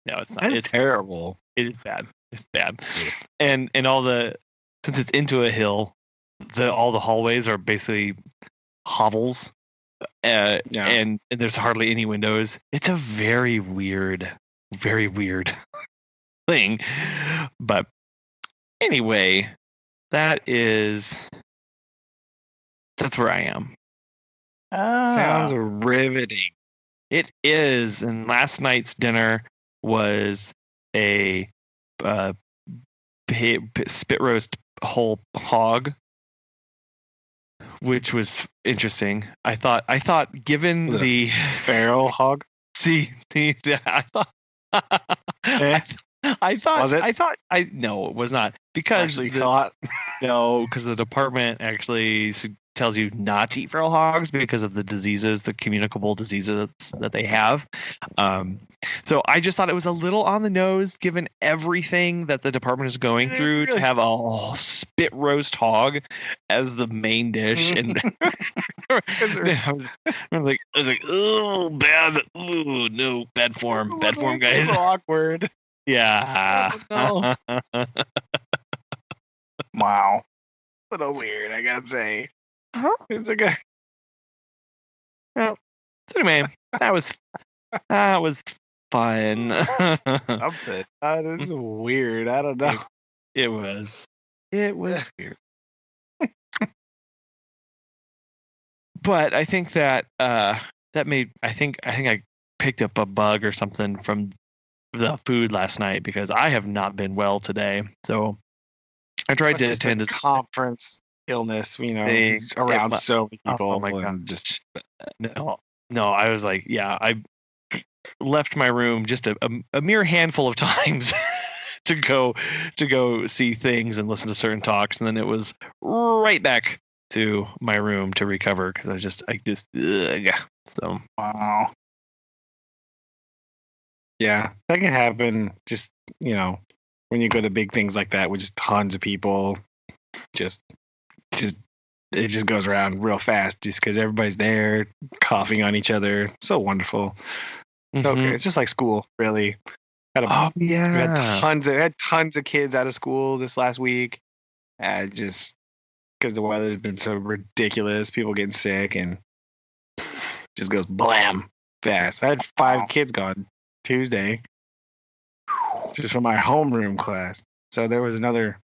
it's not. It's terrible. It is bad. It's bad. And since it's into a hill, all the hallways are basically hovels. And there's hardly any windows. It's a very weird thing. But anyway, that's where I am. Sounds riveting. It is. And last night's dinner was a spit roast whole hog, which was interesting. I thought given the feral hog. See, I thought. No, it was not, because because the department actually tells you not to eat feral hogs because of the diseases, the communicable diseases that they have. So I just thought it was a little on the nose, given everything that the department is going through, to have a spit roast hog as the main dish. And I was like, oh, bad, oh no, bad form, guys. So awkward. Yeah. Oh, no. Wow. A little weird, I gotta say. It's okay. Well, so anyway, that was fun. That is weird. I don't know. It was weird. But I think that I think I picked up a bug or something from the food last night, because I have not been well today. So I tried to attend this conference illness, around so many people. Oh my god! Just no. I was like, I left my room just a mere handful of times to go see things and listen to certain talks, and then it was right back to my room to recover, because I just so wow. Yeah, that can happen. Just when you go to big things like that with just tons of people, just it just goes around real fast, just because everybody's there coughing on each other. So wonderful. So okay. It's just like school, really. We had tons of kids out of school this last week. Just because the weather's been so ridiculous, people getting sick, and just goes blam fast. I had 5 kids gone Tuesday just from my homeroom class. So there was another,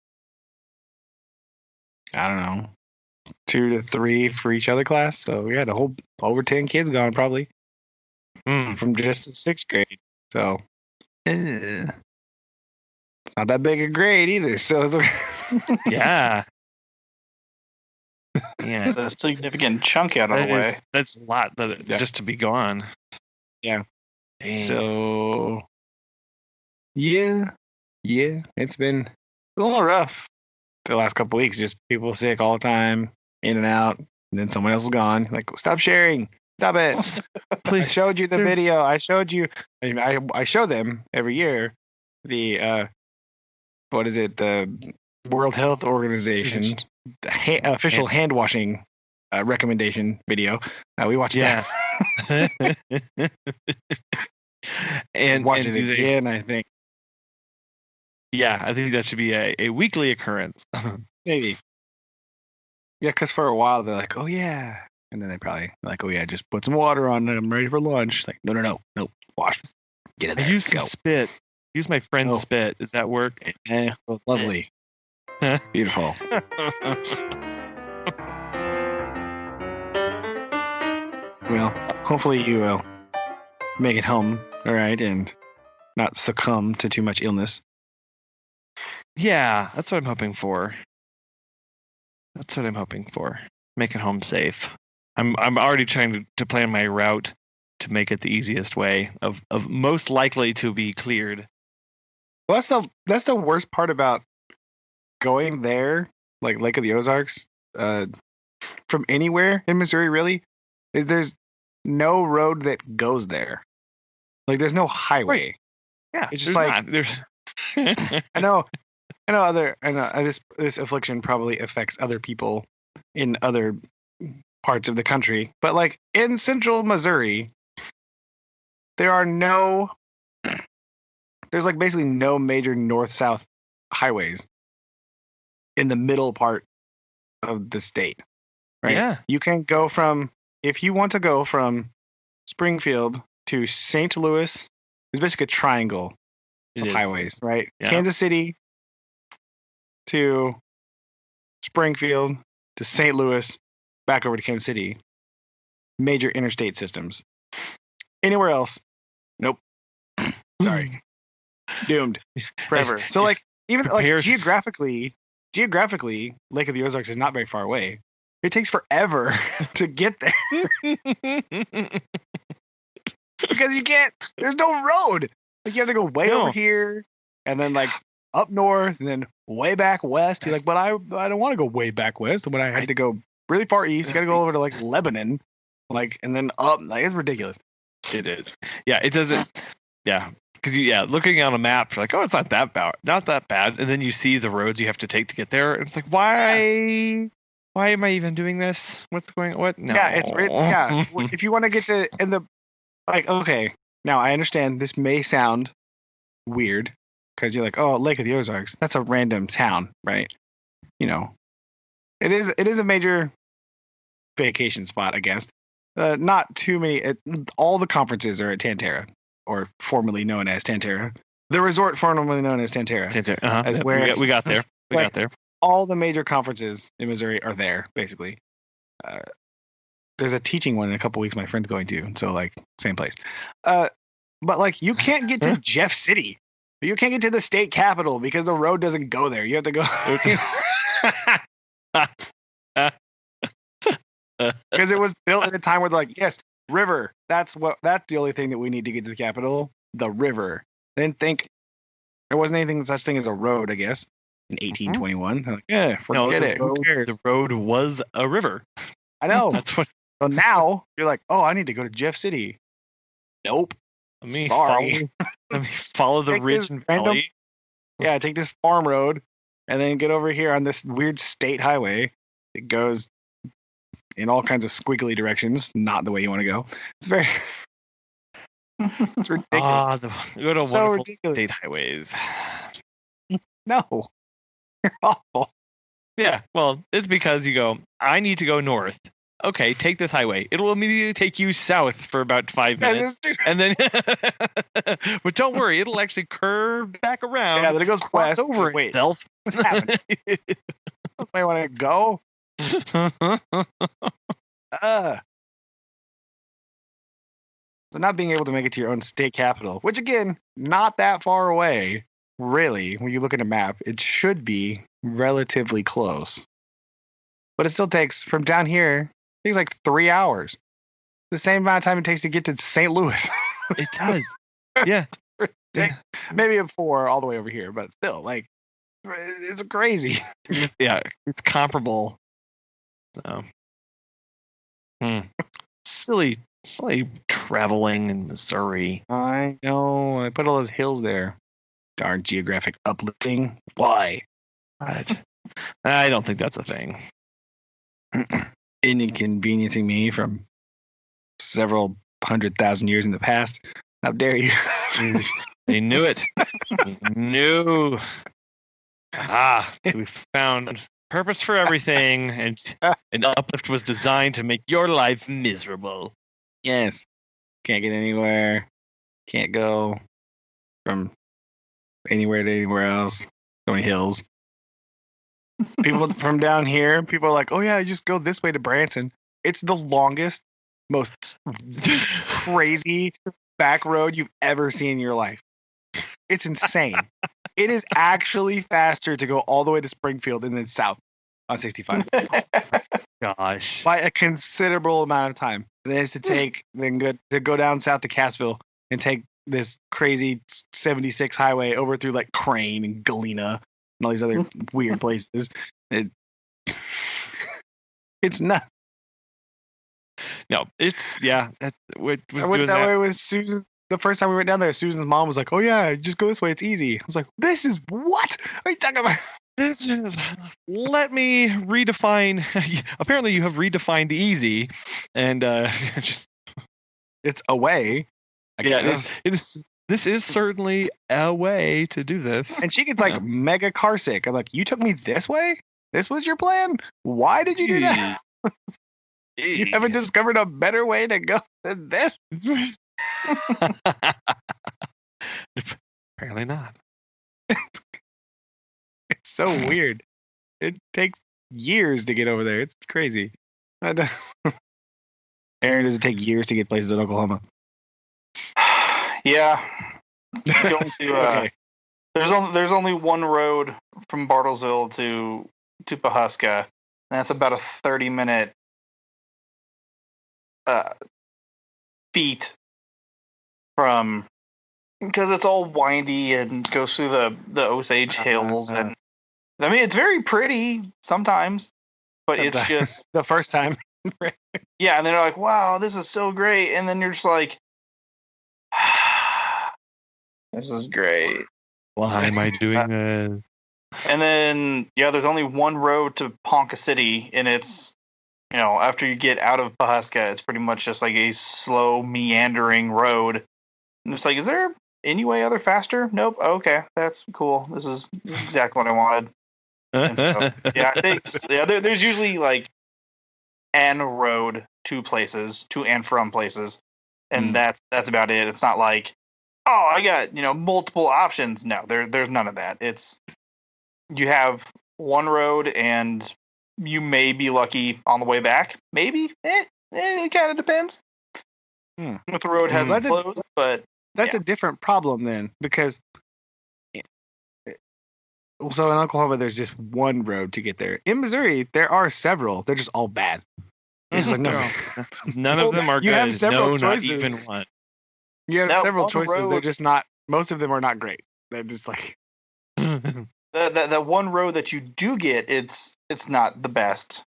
I don't know, 2 to 3 for each other class. So we had a whole over 10 kids gone probably from just the 6th grade. So it's not that big a grade either. So it's okay. Yeah. Yeah. A significant chunk out of the way. That's a lot just to be gone. Yeah. Dang. So yeah, it's been a little rough the last couple weeks. Just people sick all the time, in and out, and then someone else is gone. Like, stop sharing, stop it. Please. I showed you the video. I showed you. I show them every year the what is it? The World Health Organization official hand washing recommendation video. We watched that. and watch it again. I think. Yeah, I think that should be a weekly occurrence. Maybe. Yeah, because for a while they're like, oh yeah, and then they probably like, oh yeah, just put some water on and I'm ready for lunch. Like, no, wash. Get in there. Use some spit. Use my friend's spit. Does that work? Lovely. Beautiful. Well, hopefully you will make it home, all right, and not succumb to too much illness. Yeah, that's what I'm hoping for. Make it home safe. I'm already trying to plan my route to make it the easiest way of most likely to be cleared. Well, that's the worst part about going there, like Lake of the Ozarks, from anywhere in Missouri, really, is there's no road that goes there. Like, there's no highway. Right. Yeah, it's just like there's. I know. This affliction probably affects other people in other parts of the country, but like in central Missouri, there's like basically no major north-south highways in the middle part of the state, right? Yeah. You can go if you want to go from Springfield to St. Louis, it's basically a triangle of highways, right? Yeah. Kansas City to Springfield to St. Louis, back over to Kansas City. Major interstate systems. Anywhere else, nope. Sorry. Doomed forever. So like even like geographically, Lake of the Ozarks is not very far away. It takes forever to get there. Because there's no road. Like, you have to go way over here and then like up north and then way back west. You're like, but I don't want to go way back west. When I had to go really far east, you got to go over to like Lebanon, like, and then up. Like, it's ridiculous. It is. Yeah, it doesn't. Yeah, because looking on a map, you're like, oh, it's not that bad, and then you see the roads you have to take to get there. And it's like, why? Why am I even doing this? What's going on? What? No. Yeah, if you want to get to okay, now I understand this may sound weird because you're like, oh, Lake of the Ozarks, that's a random town, right? You know, it is a major vacation spot, I guess. Not too many. All the conferences are at Tantera, or formerly known as Tantera. The resort formerly known as Tantera. As where we got there. We got there. All the major conferences in Missouri are there, basically. There's a teaching one in a couple weeks my friend's going to, so like same place. But like you can't get to Jeff City. You can't get to the state capitol because the road doesn't go there. You have to go because it was built at a time where they're like, yes, river. That's the only thing that we need to get to the capitol. The river. They didn't think there wasn't anything such thing as a road, I guess, in 1821. They're like, yeah, forget it. Who cares? The road was a river. I know. That's what. So now you're like, oh, I need to go to Jeff City. Nope. Sorry. Let me follow the ridge and valley. Yeah, take this farm road and then get over here on this weird state highway. It goes in all kinds of squiggly directions, not the way you want to go. It's very it's ridiculous. The good old wonderful ridiculous. State highways. No. You're awful. Yeah, well, it's because you go, I need to go north. okay, take this highway. It'll immediately take you south for about 5 minutes. And then, but don't worry, it'll actually curve back around. Yeah, then it goes cross west. over Wait, itself. what's happening? I want to go. So not being able to make it to your own state capital, which again, not that far away, really. When you look at a map, it should be relatively close. But it still takes, from down here, it takes like 3 hours. The same amount of time it takes to get to St. Louis. It does. Yeah. Maybe a 4 all the way over here, but still, like, it's crazy. Yeah, it's comparable. So, silly traveling in Missouri. I know. I put all those hills there. Darn geographic uplifting. Why? But I don't think that's a thing. Inconveniencing me from several 100,000 years in the past. How dare you? They knew it. They knew. We found purpose for everything, and an uplift was designed to make your life miserable. Yes. Can't get anywhere. Can't go from anywhere to anywhere else. So many hills. People from down here, people are like, oh yeah, just go this way to Branson. It's the longest, most crazy back road you've ever seen in your life. It's insane. It is actually faster to go all the way to Springfield and then south on 65. Gosh. By a considerable amount of time. Then it's to go down south to Cassville and take this crazy 76 highway over through like Crane and Galena and all these other weird places. It's nuts. No, it's That's what was I went doing that that. way with Susan. The first time we went down there, Susan's mom was like, "Oh yeah, just go this way. It's easy." I was like, "This is what? What are you talking about?" This is. Let me redefine. Apparently, you have redefined easy, and just It's a way. it is. This is certainly a way to do this. And she gets like mega car sick. I'm like, "You took me this way? This was your plan? Why did you do that? You haven't discovered a better way to go than this?" Apparently not. It's so weird. It takes years to get over there. It's crazy. Aaron, does it take years to get places in Oklahoma? Yeah. Going to Okay. there's only one road from Bartlesville to Pawhuska, and that's about a 30-minute feet from, because it's all windy and goes through the Osage Hills, and I mean it's very pretty sometimes, but it's just the first time. yeah, and they're like, wow, this is so great, and then you're just like, this is great. Why am I doing this? And then there's only one road to Ponca City, and it's, after you get out of Pawhuska, it's pretty much just like a slow meandering road. And it's like, is there any way other faster? Nope. Okay, that's cool. This is exactly what I wanted. And so, I think there's usually like an road to places, to and from places, and that's about it. It's not like, oh, I got multiple options. No, there's none of that. It's, you have one road, and you may be lucky on the way back. Maybe. It kind of depends. If the road hasn't closed, but that's a different problem then, because so in Oklahoma there's just one road to get there. In Missouri there are several. They're just all bad. It's just like none of them are good. You have several no, choices. not even one. You have several choices. Road, they're just not. Most of them are not great. They're just like that one road that you do get. It's not the best.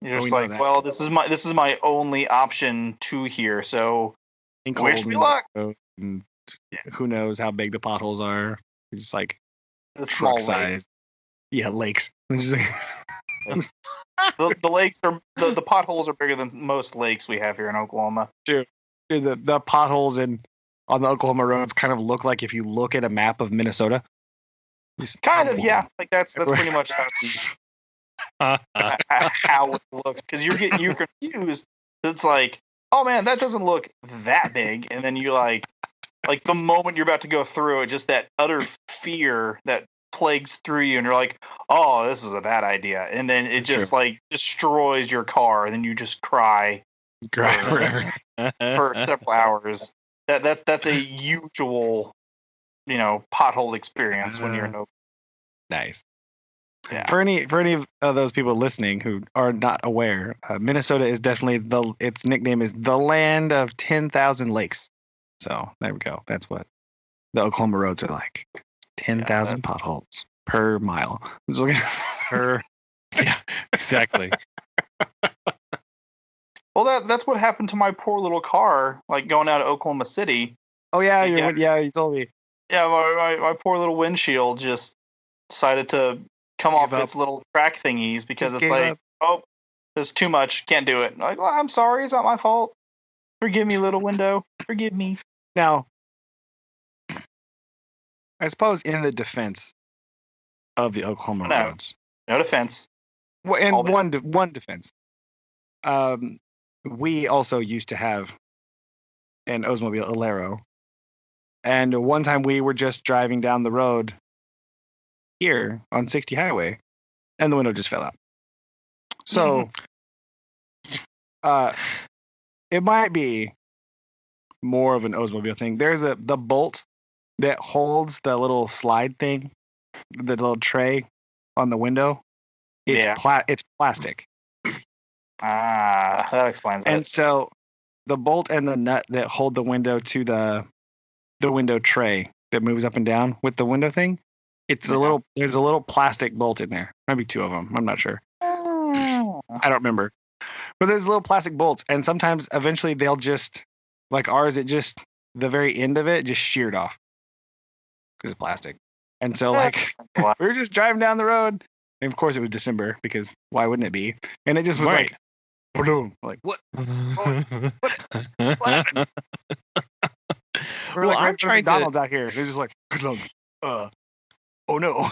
You're just like, well, this is my only option to here. So wish me luck. And who knows how big the potholes are? It's just like it's truck small size. Yeah, lakes. The lakes are the potholes are bigger than most lakes we have here in Oklahoma. True. The potholes on the Oklahoma roads kind of look like if you look at a map of Minnesota. Kind of, yeah. Like that's pretty much how how it looks, because you're confused. It's like, oh man, that doesn't look that big, and then you like the moment you're about to go through it, just that utter fear that plagues through you, and you're like, oh, this is a bad idea, and then it just like destroys your car, and then you just cry forever for several hours. That's a usual, pothole experience when you're in nice. Yeah. For any of those people listening who are not aware, Minnesota is definitely its nickname is the land of 10,000 lakes. So there we go. That's what the Oklahoma roads are like. 10,000 potholes per mile. Yeah, exactly. Well, that's what happened to my poor little car, like going out of Oklahoma City. Oh yeah, you told me. Yeah, my poor little windshield just decided to come off its little track thingies because it's like, oh, there's too much, can't do it. I'm like, well, I'm sorry, it's not my fault. Forgive me, little window. Forgive me. Now, I suppose in the defense of the Oklahoma roads. No defense. Well, and one defense. We also used to have an Oldsmobile Alero. And one time we were just driving down the road here on 60 Highway, and the window just fell out. So, it might be more of an Oldsmobile thing. There's the bolt that holds the little slide thing, the little tray on the window. It's it's plastic. That explains it. And so the bolt and the nut that hold the window to the window tray that moves up and down with the window thing, there's a little plastic bolt in there. Maybe two of them. I'm not sure. I don't remember. But there's little plastic bolts, and sometimes eventually they'll just, like ours, the very end of it just sheared off because it's plastic. And so like we were just driving down the road, and of course it was December because why wouldn't it be? And it just was like, boom, like what? What happened? We're like, I'm trying McDonald's out here. They're just like, oh no.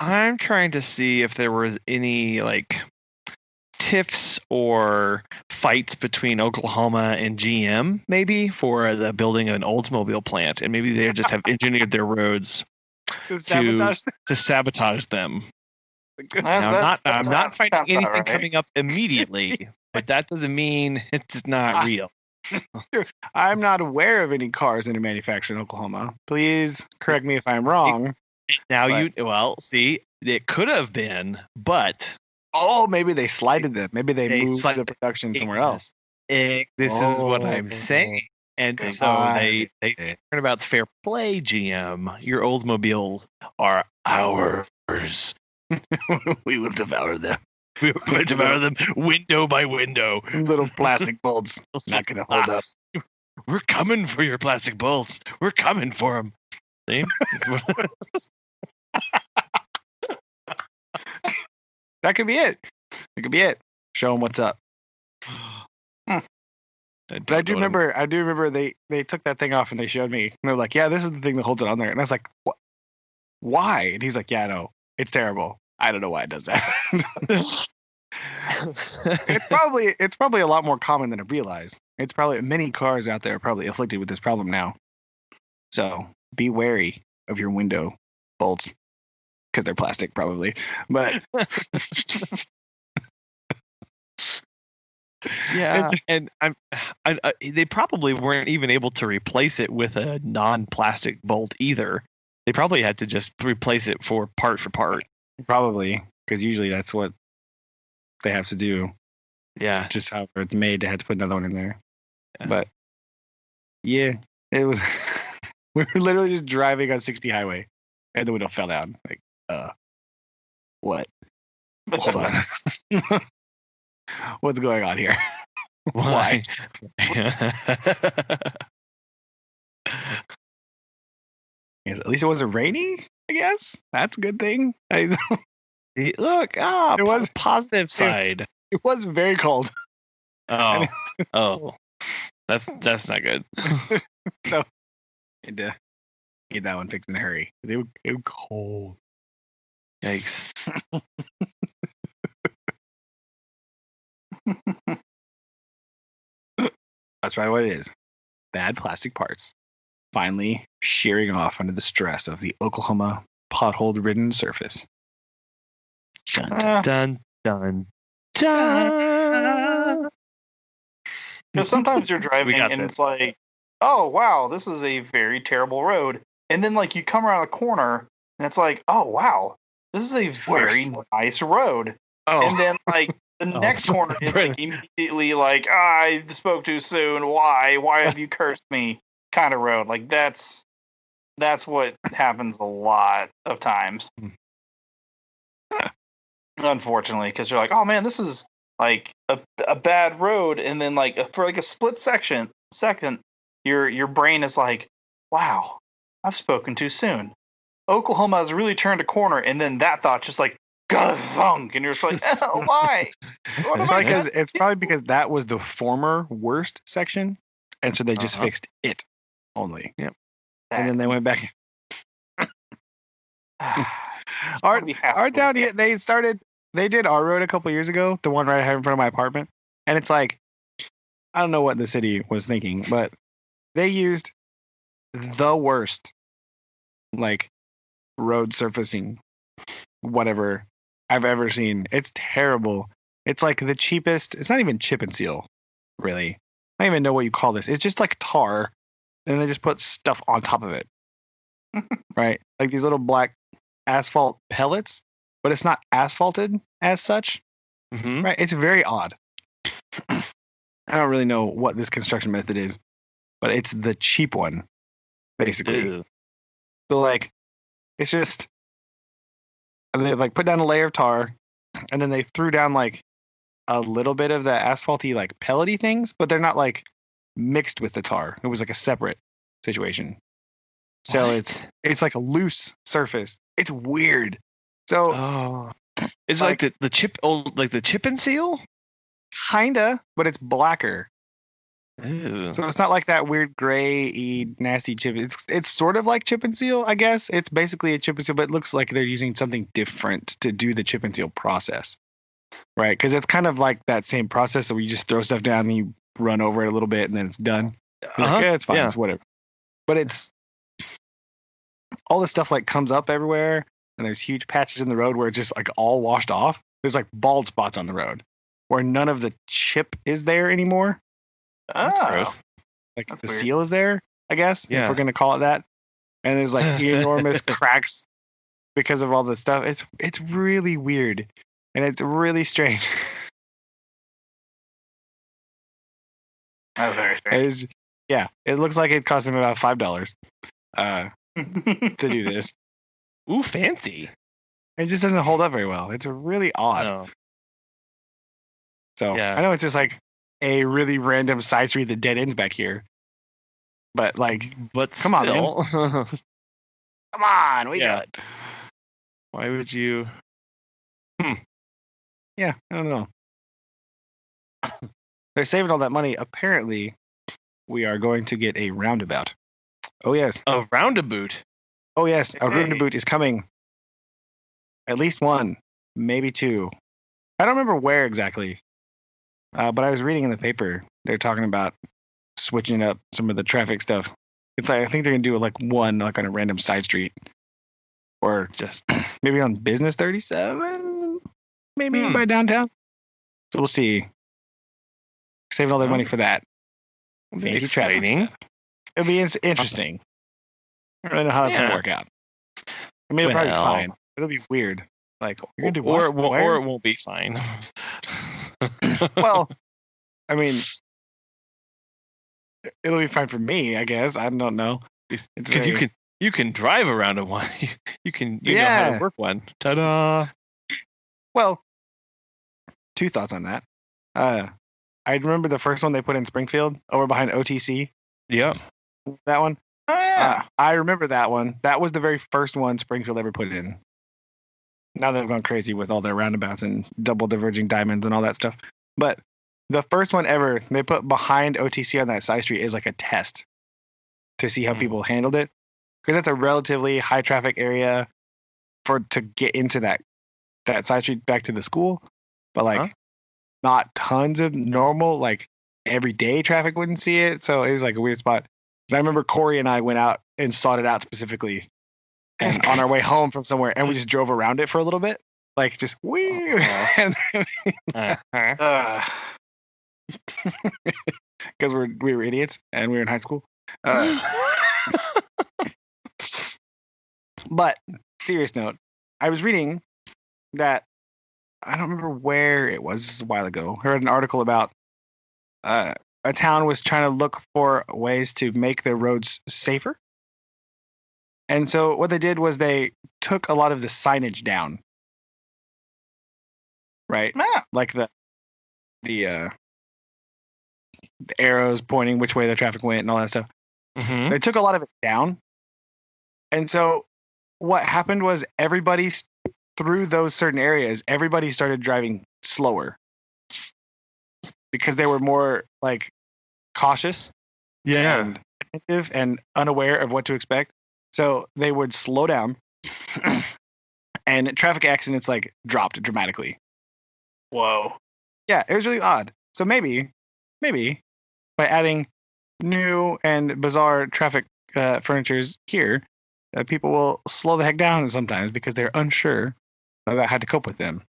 I'm trying to see if there was any like tiffs or fights between Oklahoma and GM, maybe for the building of an Oldsmobile plant, and maybe they just have engineered their roads to sabotage them. Now, I'm not finding anything coming up immediately, but that doesn't mean it's not real. I'm not aware of any cars under manufacture in Oklahoma. Please correct me if I'm wrong. See, it could have been, but maybe they slided them. Maybe they moved the production somewhere else. This is what I'm saying. And so they learn about fair play, GM. Your Oldsmobiles are ours. We will devour them. We will devour them window by window. Little plastic bolts. Not going to hold up. We're coming for your plastic bolts. We're coming for them. See? That could be it. It could be it. Show them what's up. But I do remember they took that thing off and they showed me. And they're like, yeah, this is the thing that holds it on there. And I was like, what? Why? And he's like, yeah, I know. It's terrible. I don't know why it does that. It's probably a lot more common than I realized. It's probably many cars out there are probably afflicted with this problem now. So be wary of your window bolts because they're plastic, probably. But yeah, and they probably weren't even able to replace it with a non-plastic bolt either. They probably had to just replace it for part. Probably, because usually that's what they have to do. Yeah. It's just how it's made. They had to put another one in there. Yeah. But, yeah, it was... we were literally just driving on 60 Highway, and the window fell down. Like, what? Hold on. What's going on here? Why? At least it wasn't rainy, I guess. That's a good thing. Look, it was positive side. It was very cold. Oh, that's not good. So, had to get that one fixed in a hurry. It was cold. Yikes. That's right, what it is. Bad plastic parts. Finally shearing off under the stress of the Oklahoma pothole-ridden surface. Dun, dun, dun, dun. Because sometimes you're driving got and this. it's like, oh wow, this is a very terrible road, and then like you come around a corner and it's like, oh wow, this is a very nice road, and then like the next corner is like immediately like, I spoke too soon. Why have you cursed me? Kind of road. Like that's what happens a lot of times. Unfortunately, because you're like, oh man, this is like a bad road, and then like for like a split second, your brain is like, wow, I've spoken too soon. Oklahoma has really turned a corner, and then that thought just like thunk, and you're just like, oh, why? It's probably because that was the former worst section, and so they just fixed it only. Yep. And then they went back. Our down here, they did our road a couple years ago, the one right in front of my apartment, and it's like, I don't know what the city was thinking, but they used the worst, like, road surfacing, whatever I've ever seen. It's terrible. It's like the cheapest. It's not even chip and seal, really. I don't even know what you call this. It's just like tar, and they just put stuff on top of it, right? Like these little black asphalt pellets, but it's not asphalted as such, right? It's very odd. I don't really know what this construction method is, but it's the cheap one, basically. Ew. So like, it's just, they like put down a layer of tar, and then they threw down like a little bit of the asphalty like pellety things, but they're not like mixed with the tar. It was like a separate situation. So it's like a loose surface. It's weird. So it's like the chip, like the chip and seal, kinda, but it's blacker. Ew. So it's not like that weird gray-y nasty chip. It's sort of like chip and seal, I guess. It's basically a chip and seal, but it looks like they're using something different to do the chip and seal process, right? Because it's kind of like that same process where you just throw stuff down and you run over it a little bit and then it's done. Like, yeah, it's fine. It's whatever. But it's all this stuff like comes up everywhere, and there's huge patches in the road where it's just like all washed off. There's like bald spots on the road where none of the chip is there anymore. That's gross. Like That's the weird. seal is there, I guess, if we're gonna call it that. And there's like enormous cracks because of all this stuff. It's really weird, and it's really strange. That's very strange. It looks like it cost him about $5 to do this. Ooh, fancy. It just doesn't hold up very well. It's really odd. No. So Yeah. I know it's just like a really random side street that dead ends back here, but like, come on, man. Come on, we got. Why would you? Yeah, I don't know. They're saving all that money. Apparently, we are going to get a roundabout. Oh yes. A roundabout. Oh yes, a roundabout is coming. At least one, maybe two. I don't remember where exactly, but I was reading in the paper. They're talking about switching up some of the traffic stuff. It's like, I think they're gonna do like one like on a random side street, or just maybe on Business 37, maybe by downtown. So we'll see. Saving all their money for that. Fancy traffic stuff. It'll be interesting. I don't really know how it's gonna work out. I mean, it'll probably be fine. It'll be weird. Like, you're gonna do what? Or it won't be fine. Well, I mean, it'll be fine for me, I guess. I don't know. Because you can drive around a one. You know how to work one. Ta-da! Well, two thoughts on that. I remember the first one they put in Springfield over behind OTC. Yeah. That one. Oh yeah. I remember that one. That was the very first one Springfield ever put in. Now they've gone crazy with all their roundabouts and double diverging diamonds and all that stuff. But the first one ever they put behind OTC on that side street is like a test to see how people handled it. Because that's a relatively high traffic area to get into that side street back to the school. But like not tons of normal, like everyday traffic wouldn't see it. So it was like a weird spot. But I remember Corey and I went out and sought it out specifically, and on our way home from somewhere, and we just drove around it for a little bit, like just weird, because we were idiots and we were in high school. But serious note, I was reading that I don't remember where it was, just a while ago. I read an article about a town was trying to look for ways to make their roads safer. And so what they did was they took a lot of the signage down. Right? Like the arrows pointing which way the traffic went and all that stuff. Mm-hmm. They took a lot of it down. And so what happened was everybody through those certain areas, everybody started driving slower because they were more like cautious, and attentive and unaware of what to expect. So they would slow down, and traffic accidents like dropped dramatically. Whoa. Yeah, it was really odd. So maybe by adding new and bizarre traffic furnitures here, people will slow the heck down sometimes because they're unsure about how to cope with them.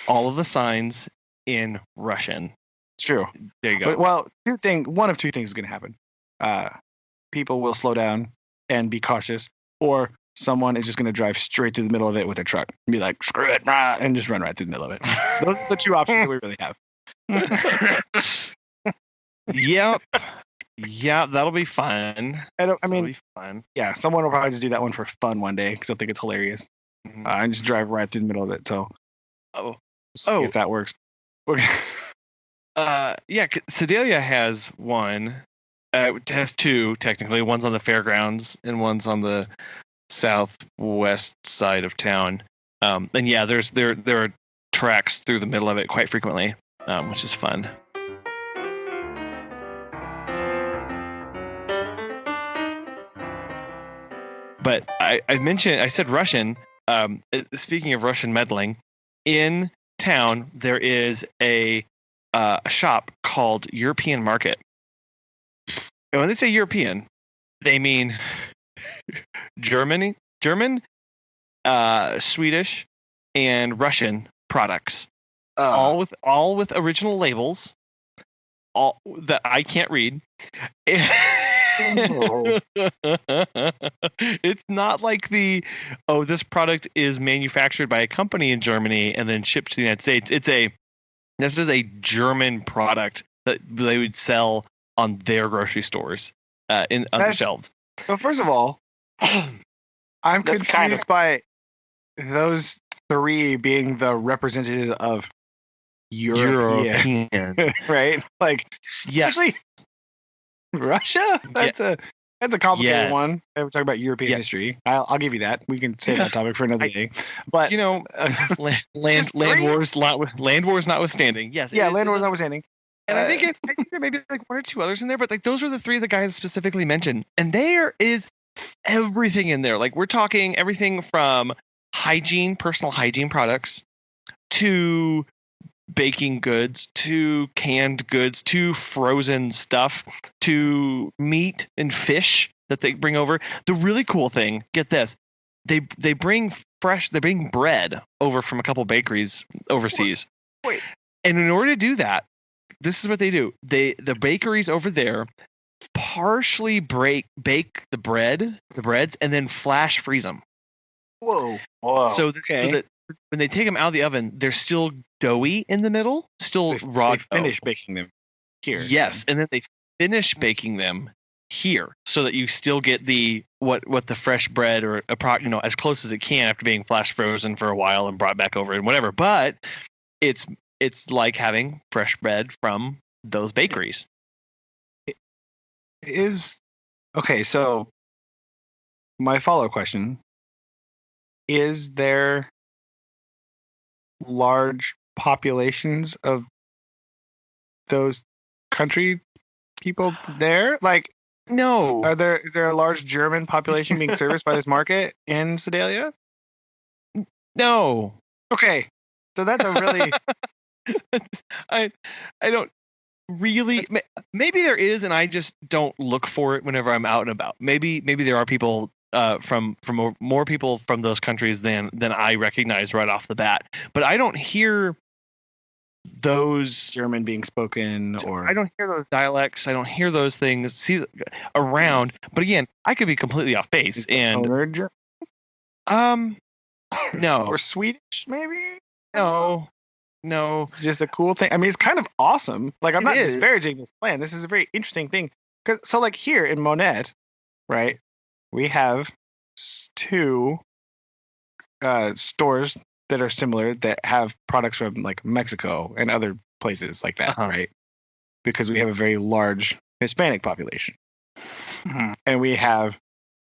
All of the signs in Russian. It's true. There you go. But, well, one of two things is going to happen. People will slow down and be cautious, or someone is just going to drive straight through the middle of it with a truck and be like, screw it, rah, and just run right through the middle of it. Those are the two options that we really have. Yep. Yeah, that'll be fun. I mean, be fun. Yeah, someone will probably just do that one for fun one day because they'll think it's hilarious. Mm-hmm. And just drive right through the middle of it. So, see if that works. Okay. Sedalia has one. It has two technically. One's on the fairgrounds and one's on the southwest side of town. And yeah, there are tracks through the middle of it quite frequently, which is fun. But I said Russian. Speaking of Russian meddling, in town there is a shop called European Market. And when they say European, they mean German, Swedish, and Russian products, all with original labels, all that I can't read. It's not like this product is manufactured by a company in Germany and then shipped to the United States. This is a German product that they would sell on their grocery stores on the shelves. Well, first of all, I'm confused by those three being the representatives of European. Right? Like, especially Russia? That's a complicated one. We're talking about European history. I'll give you that. We can save that topic for another day. But land wars notwithstanding. Yes. Yeah, land wars notwithstanding. And I think there may be like one or two others in there, but like those are the three the guys specifically mentioned. And there is everything in there. Like we're talking everything from personal hygiene products, to baking goods, to canned goods, to frozen stuff, to meat and fish that they bring over. The really cool thing, get this, they bring bread over from a couple bakeries overseas. Wait. And in order to do that, this is what they do. The bakeries over there partially bake the breads, and then flash freeze them. Whoa. So that when they take them out of the oven, they're still doughy in the middle, still raw. They finish baking them here. Yes, and then they finish baking them here, so that you still get what the fresh bread or as close as it can after being flash frozen for a while and brought back over and whatever. But it's like having fresh bread from those bakeries. Okay, so my follow-up question, is there large populations of those country people there? Like, no. Is there a large German population being serviced by this market in Sedalia? No. Okay. So that's a really I don't really. Maybe there is, and I just don't look for it whenever I'm out and about. Maybe there are people from more people from those countries than I recognize right off the bat. But I don't hear those German being spoken, or I don't hear those dialects. I don't hear those things around. But again, I could be completely off base. And no, or Swedish, maybe. No. It's just a cool thing. I mean, it's kind of awesome. Like, I'm not is. disparaging this plan. This is a very interesting thing. So, like, here in Monet, right, we have two stores that are similar that have products from, like, Mexico and other places like that, right? Because we have a very large Hispanic population. Mhm. And we have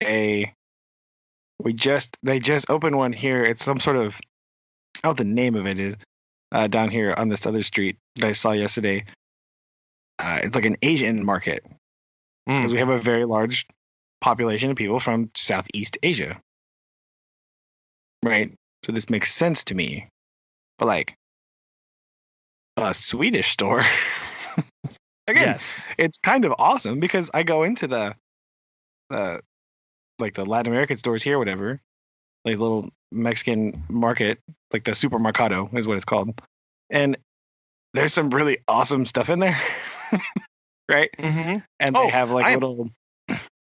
they just opened one here. It's some sort of, I don't know what the name of it is. Down here on this other street that I saw yesterday. It's like an Asian market because we have a very large population of people from Southeast Asia. Right? So this makes sense to me. But like a Swedish store, again, it's kind of awesome because I go into the like the Latin American stores here, whatever, like little Mexican market, like the supermercado is what it's called. And there's some really awesome stuff in there. Right? Mm-hmm. And they have like a little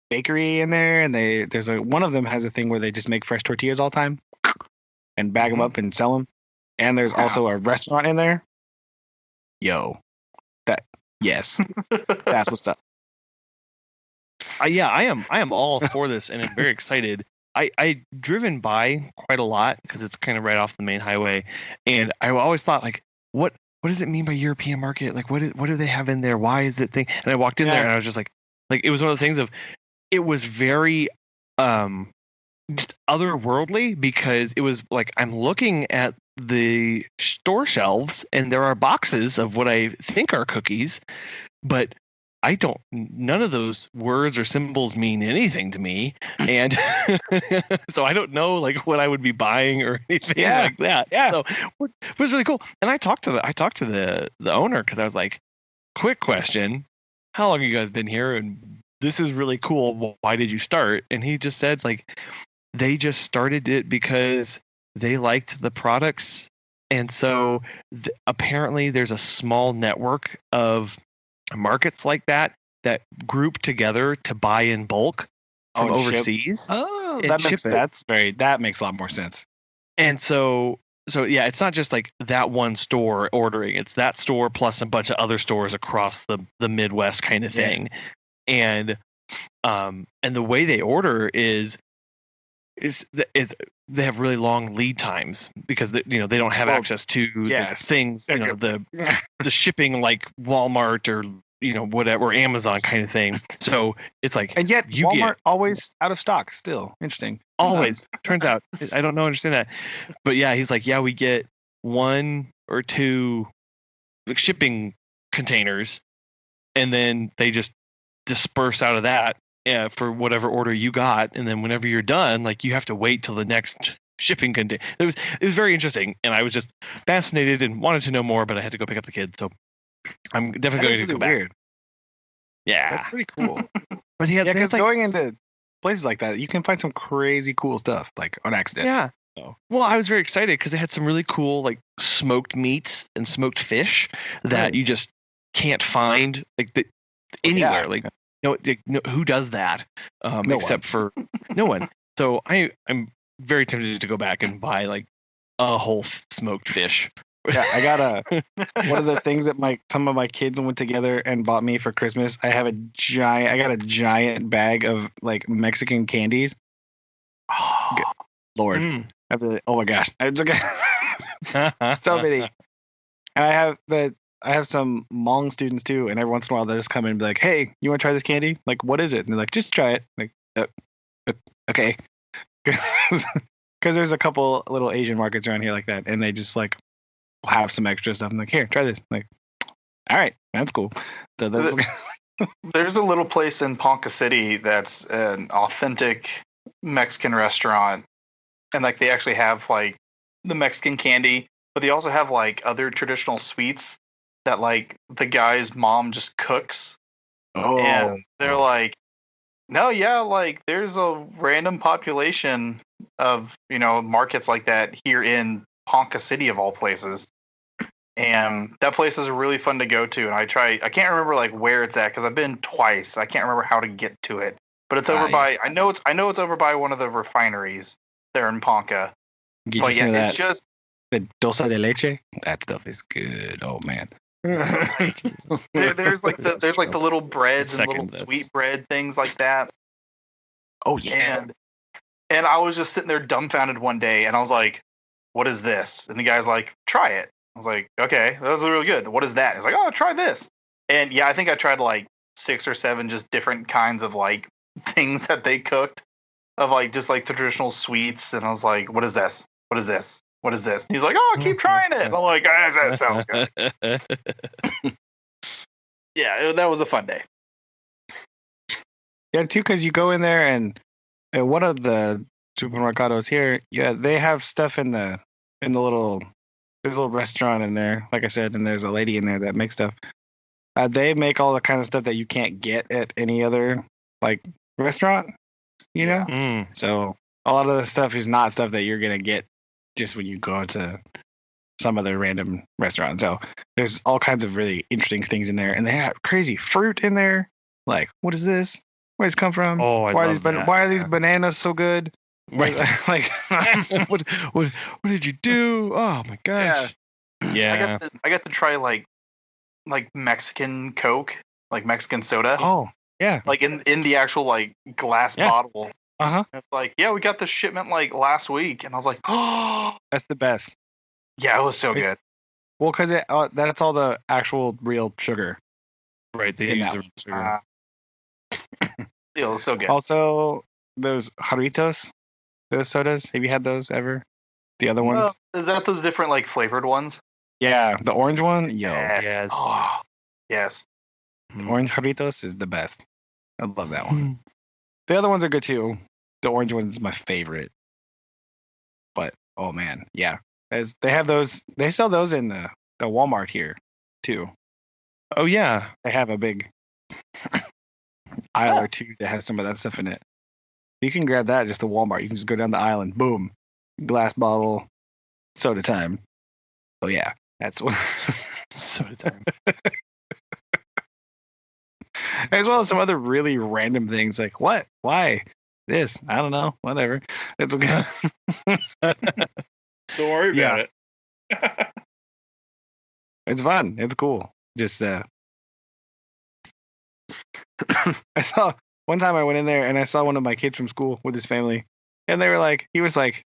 bakery in there, and there's one of them has a thing where they just make fresh tortillas all the time and bag them up and sell them. And there's also a restaurant in there. That's what's up. Yeah, I am all for this, and I'm very excited. I driven by quite a lot because it's kind of right off the main highway, and I always thought, like, what does it mean by European market? Like, what do they have in there? Why is it thing? And I walked in there, and I was just like it was one of the things of, it was very just otherworldly, because it was like I'm looking at the store shelves, and there are boxes of what I think are cookies, but none of those words or symbols mean anything to me. And so I don't know like what I would be buying or anything like that. Yeah. So it was really cool. And I talked to the owner, because I was like, quick question, how long have you guys been here? And this is really cool. Why did you start? And he just said, like, they just started it because they liked the products. And so apparently there's a small network of markets like that group together to buy in bulk from overseas. That makes a lot more sense. And so yeah, it's not just like that one store ordering, it's that store plus a bunch of other stores across the Midwest kind of thing. And the way they order is they have really long lead times, because they don't have access to the things, the shipping like Walmart or whatever, or Amazon kind of thing. So it's like, and yet Walmart always out of stock still. Interesting. Always. Turns out, I don't understand that. But yeah, he's like, we get 1 or 2 like shipping containers, and then they just disperse out of that for whatever order you got, and then whenever you're done, like, you have to wait till the next shipping container. It was very interesting, and I was just fascinated and wanted to know more, but I had to go pick up the kids, so I'm definitely going to go back. Weird. Yeah, that's pretty cool. But because going into places like that, you can find some crazy cool stuff, like on accident. Yeah. So. Well, I was very excited because they had some really cool like smoked meats and smoked fish that you just can't find anywhere. Like, who does that except for no one. So I'm very tempted to go back and buy like a whole smoked fish. Yeah, I got one of the things that some of my kids went together and bought me for Christmas. I got a giant bag of like Mexican candies. Oh, Lord. Oh my gosh. So many. And I have some Hmong students too, and every once in a while they just come in and be like, "Hey, you want to try this candy? Like, what is it?" And they're like, "Just try it." Like, okay. Because there's a couple little Asian markets around here like that, and they just like have some extra stuff. I'm like, "Here, try this." I'm like, all right, that's cool. So there's a little place in Ponca City that's an authentic Mexican restaurant, and like they actually have like the Mexican candy but they also have like other traditional sweets that like the guy's mom just cooks. Oh, And they're like, no, yeah, like there's a random population of, markets like that here in Ponca City of all places. And that place is really fun to go to. And I can't remember like where it's at because I've been twice. I can't remember how to get to it. But it's over by, yes. I know it's over by one of the refineries there in Ponca. Get But you some of yeah, that. it's just, The dulce de leche. That stuff is good. Oh man. there's like the little breads and little Second this. sweet bread things like that. Oh yeah. And I was just sitting there dumbfounded one day, and I was like, "What is this?" And the guy's like, "Try it." I was like, "Okay, that was really good. What is that?" He's like, "Oh, try this." And yeah, I think I tried like 6 or 7 just different kinds of like things that they cooked of like just like the traditional sweets, and I was like, "What is this? What is this? What is this?" And he's like, "Oh, keep trying it." And I'm like, "That sounds good." Yeah, that was a fun day. Yeah, too, because you go in there and one of the supermercados here, yeah, they have stuff in the little there's a little restaurant in there, like I said, and there's a lady in there that makes stuff. They make all the kind of stuff that you can't get at any other like restaurant, you know. Mm. So a lot of the stuff is not stuff that you're gonna get just when you go to some other random restaurant. So there's all kinds of really interesting things in there, and they have crazy fruit in there. Like, what is this? Where does it come from? Oh, why are these bananas so good? Right. Like, what did you do? Oh my gosh. Yeah. I got to try like Mexican Coke, like Mexican soda. Oh, yeah. Like in the actual like glass Yeah. bottle. Uh-huh. It's like, yeah, we got the shipment like last week, and I was like, oh, That's the best. yeah, it was so good. Well, because that's all the actual real sugar. Right. They In use that the sugar. It was so good. Also, those Jarritos, those sodas. Have you had those ever? The other ones? Well, is that those different like flavored ones? Yeah, the orange one. Yo, Yeah. Yes. Oh, yes. orange Jarritos is the best. I love that one. The other ones are good too. The orange one's my favorite. But oh man, yeah, they have those. They sell those in the Walmart here too. Oh yeah. They have a big aisle or two that has some of that stuff in it. You can grab that at just the Walmart. You can just go down the aisle and boom, glass bottle, soda time. Oh yeah, that's what. Soda time. As well as some other really random things like what, why, this, I don't know, whatever. It's okay. Don't worry about it. It's fun. It's cool. Just I saw one time I went in there and I saw one of my kids from school with his family, and they were like, he was like,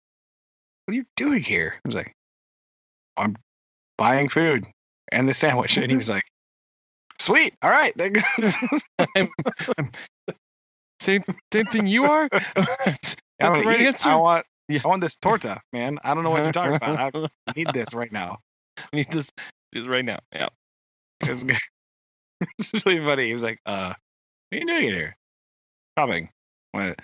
"What are you doing here?" I was like, "I'm buying food and the sandwich," and he was like, "Sweet, all right." I'm same thing you are. Is that the right answer? I want this torta, man. I don't know what you're talking about. I need this right now. I need this right now. Yeah. It's really funny. He was like, what are you doing here? Shopping. What?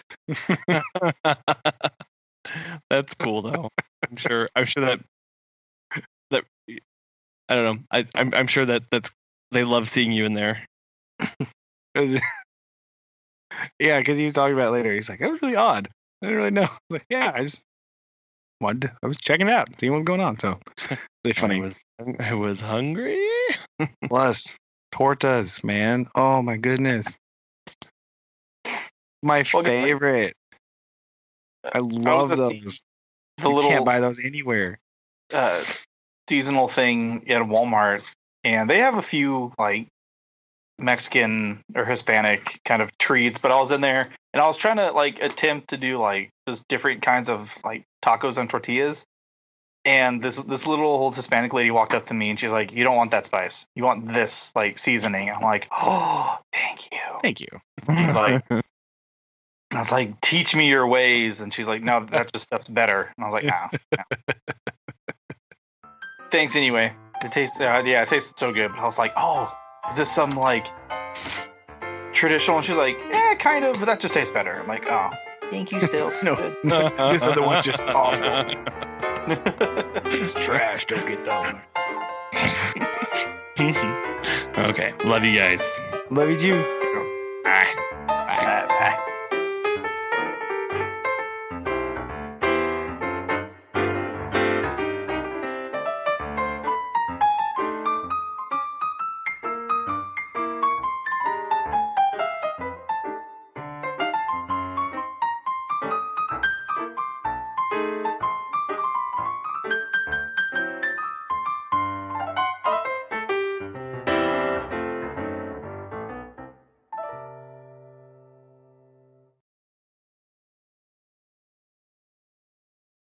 That's cool though. I'm sure that I don't know. I'm sure that's they love seeing you in there. Yeah, because he was talking about it later. He's like, that was really odd. I didn't really know. I was like, yeah, I was checking it out, seeing what's going on. So really funny. I was hungry. Plus tortas, man. Oh my goodness. My favorite. I love those. You can't buy those anywhere. Seasonal thing at Walmart, and they have a few like Mexican or Hispanic kind of treats, but I was in there and I was trying to like attempt to do like just different kinds of like tacos and tortillas, and this little old Hispanic lady walked up to me and she's like, "You don't want that spice, you want this like seasoning." I'm like, "Oh, thank you." She's like, I was like, "Teach me your ways," and she's like, "No, that just stuff's better." And I was like, "No." Thanks anyway. It tasted it tasted so good. But I was like, "Oh, is this some like traditional?" And she's like, kind of, but that just tastes better. I'm like, "Oh, thank you still. It's no good." This other one's just awful. It's trash. Don't get that one. Okay. Love you guys. Love you too.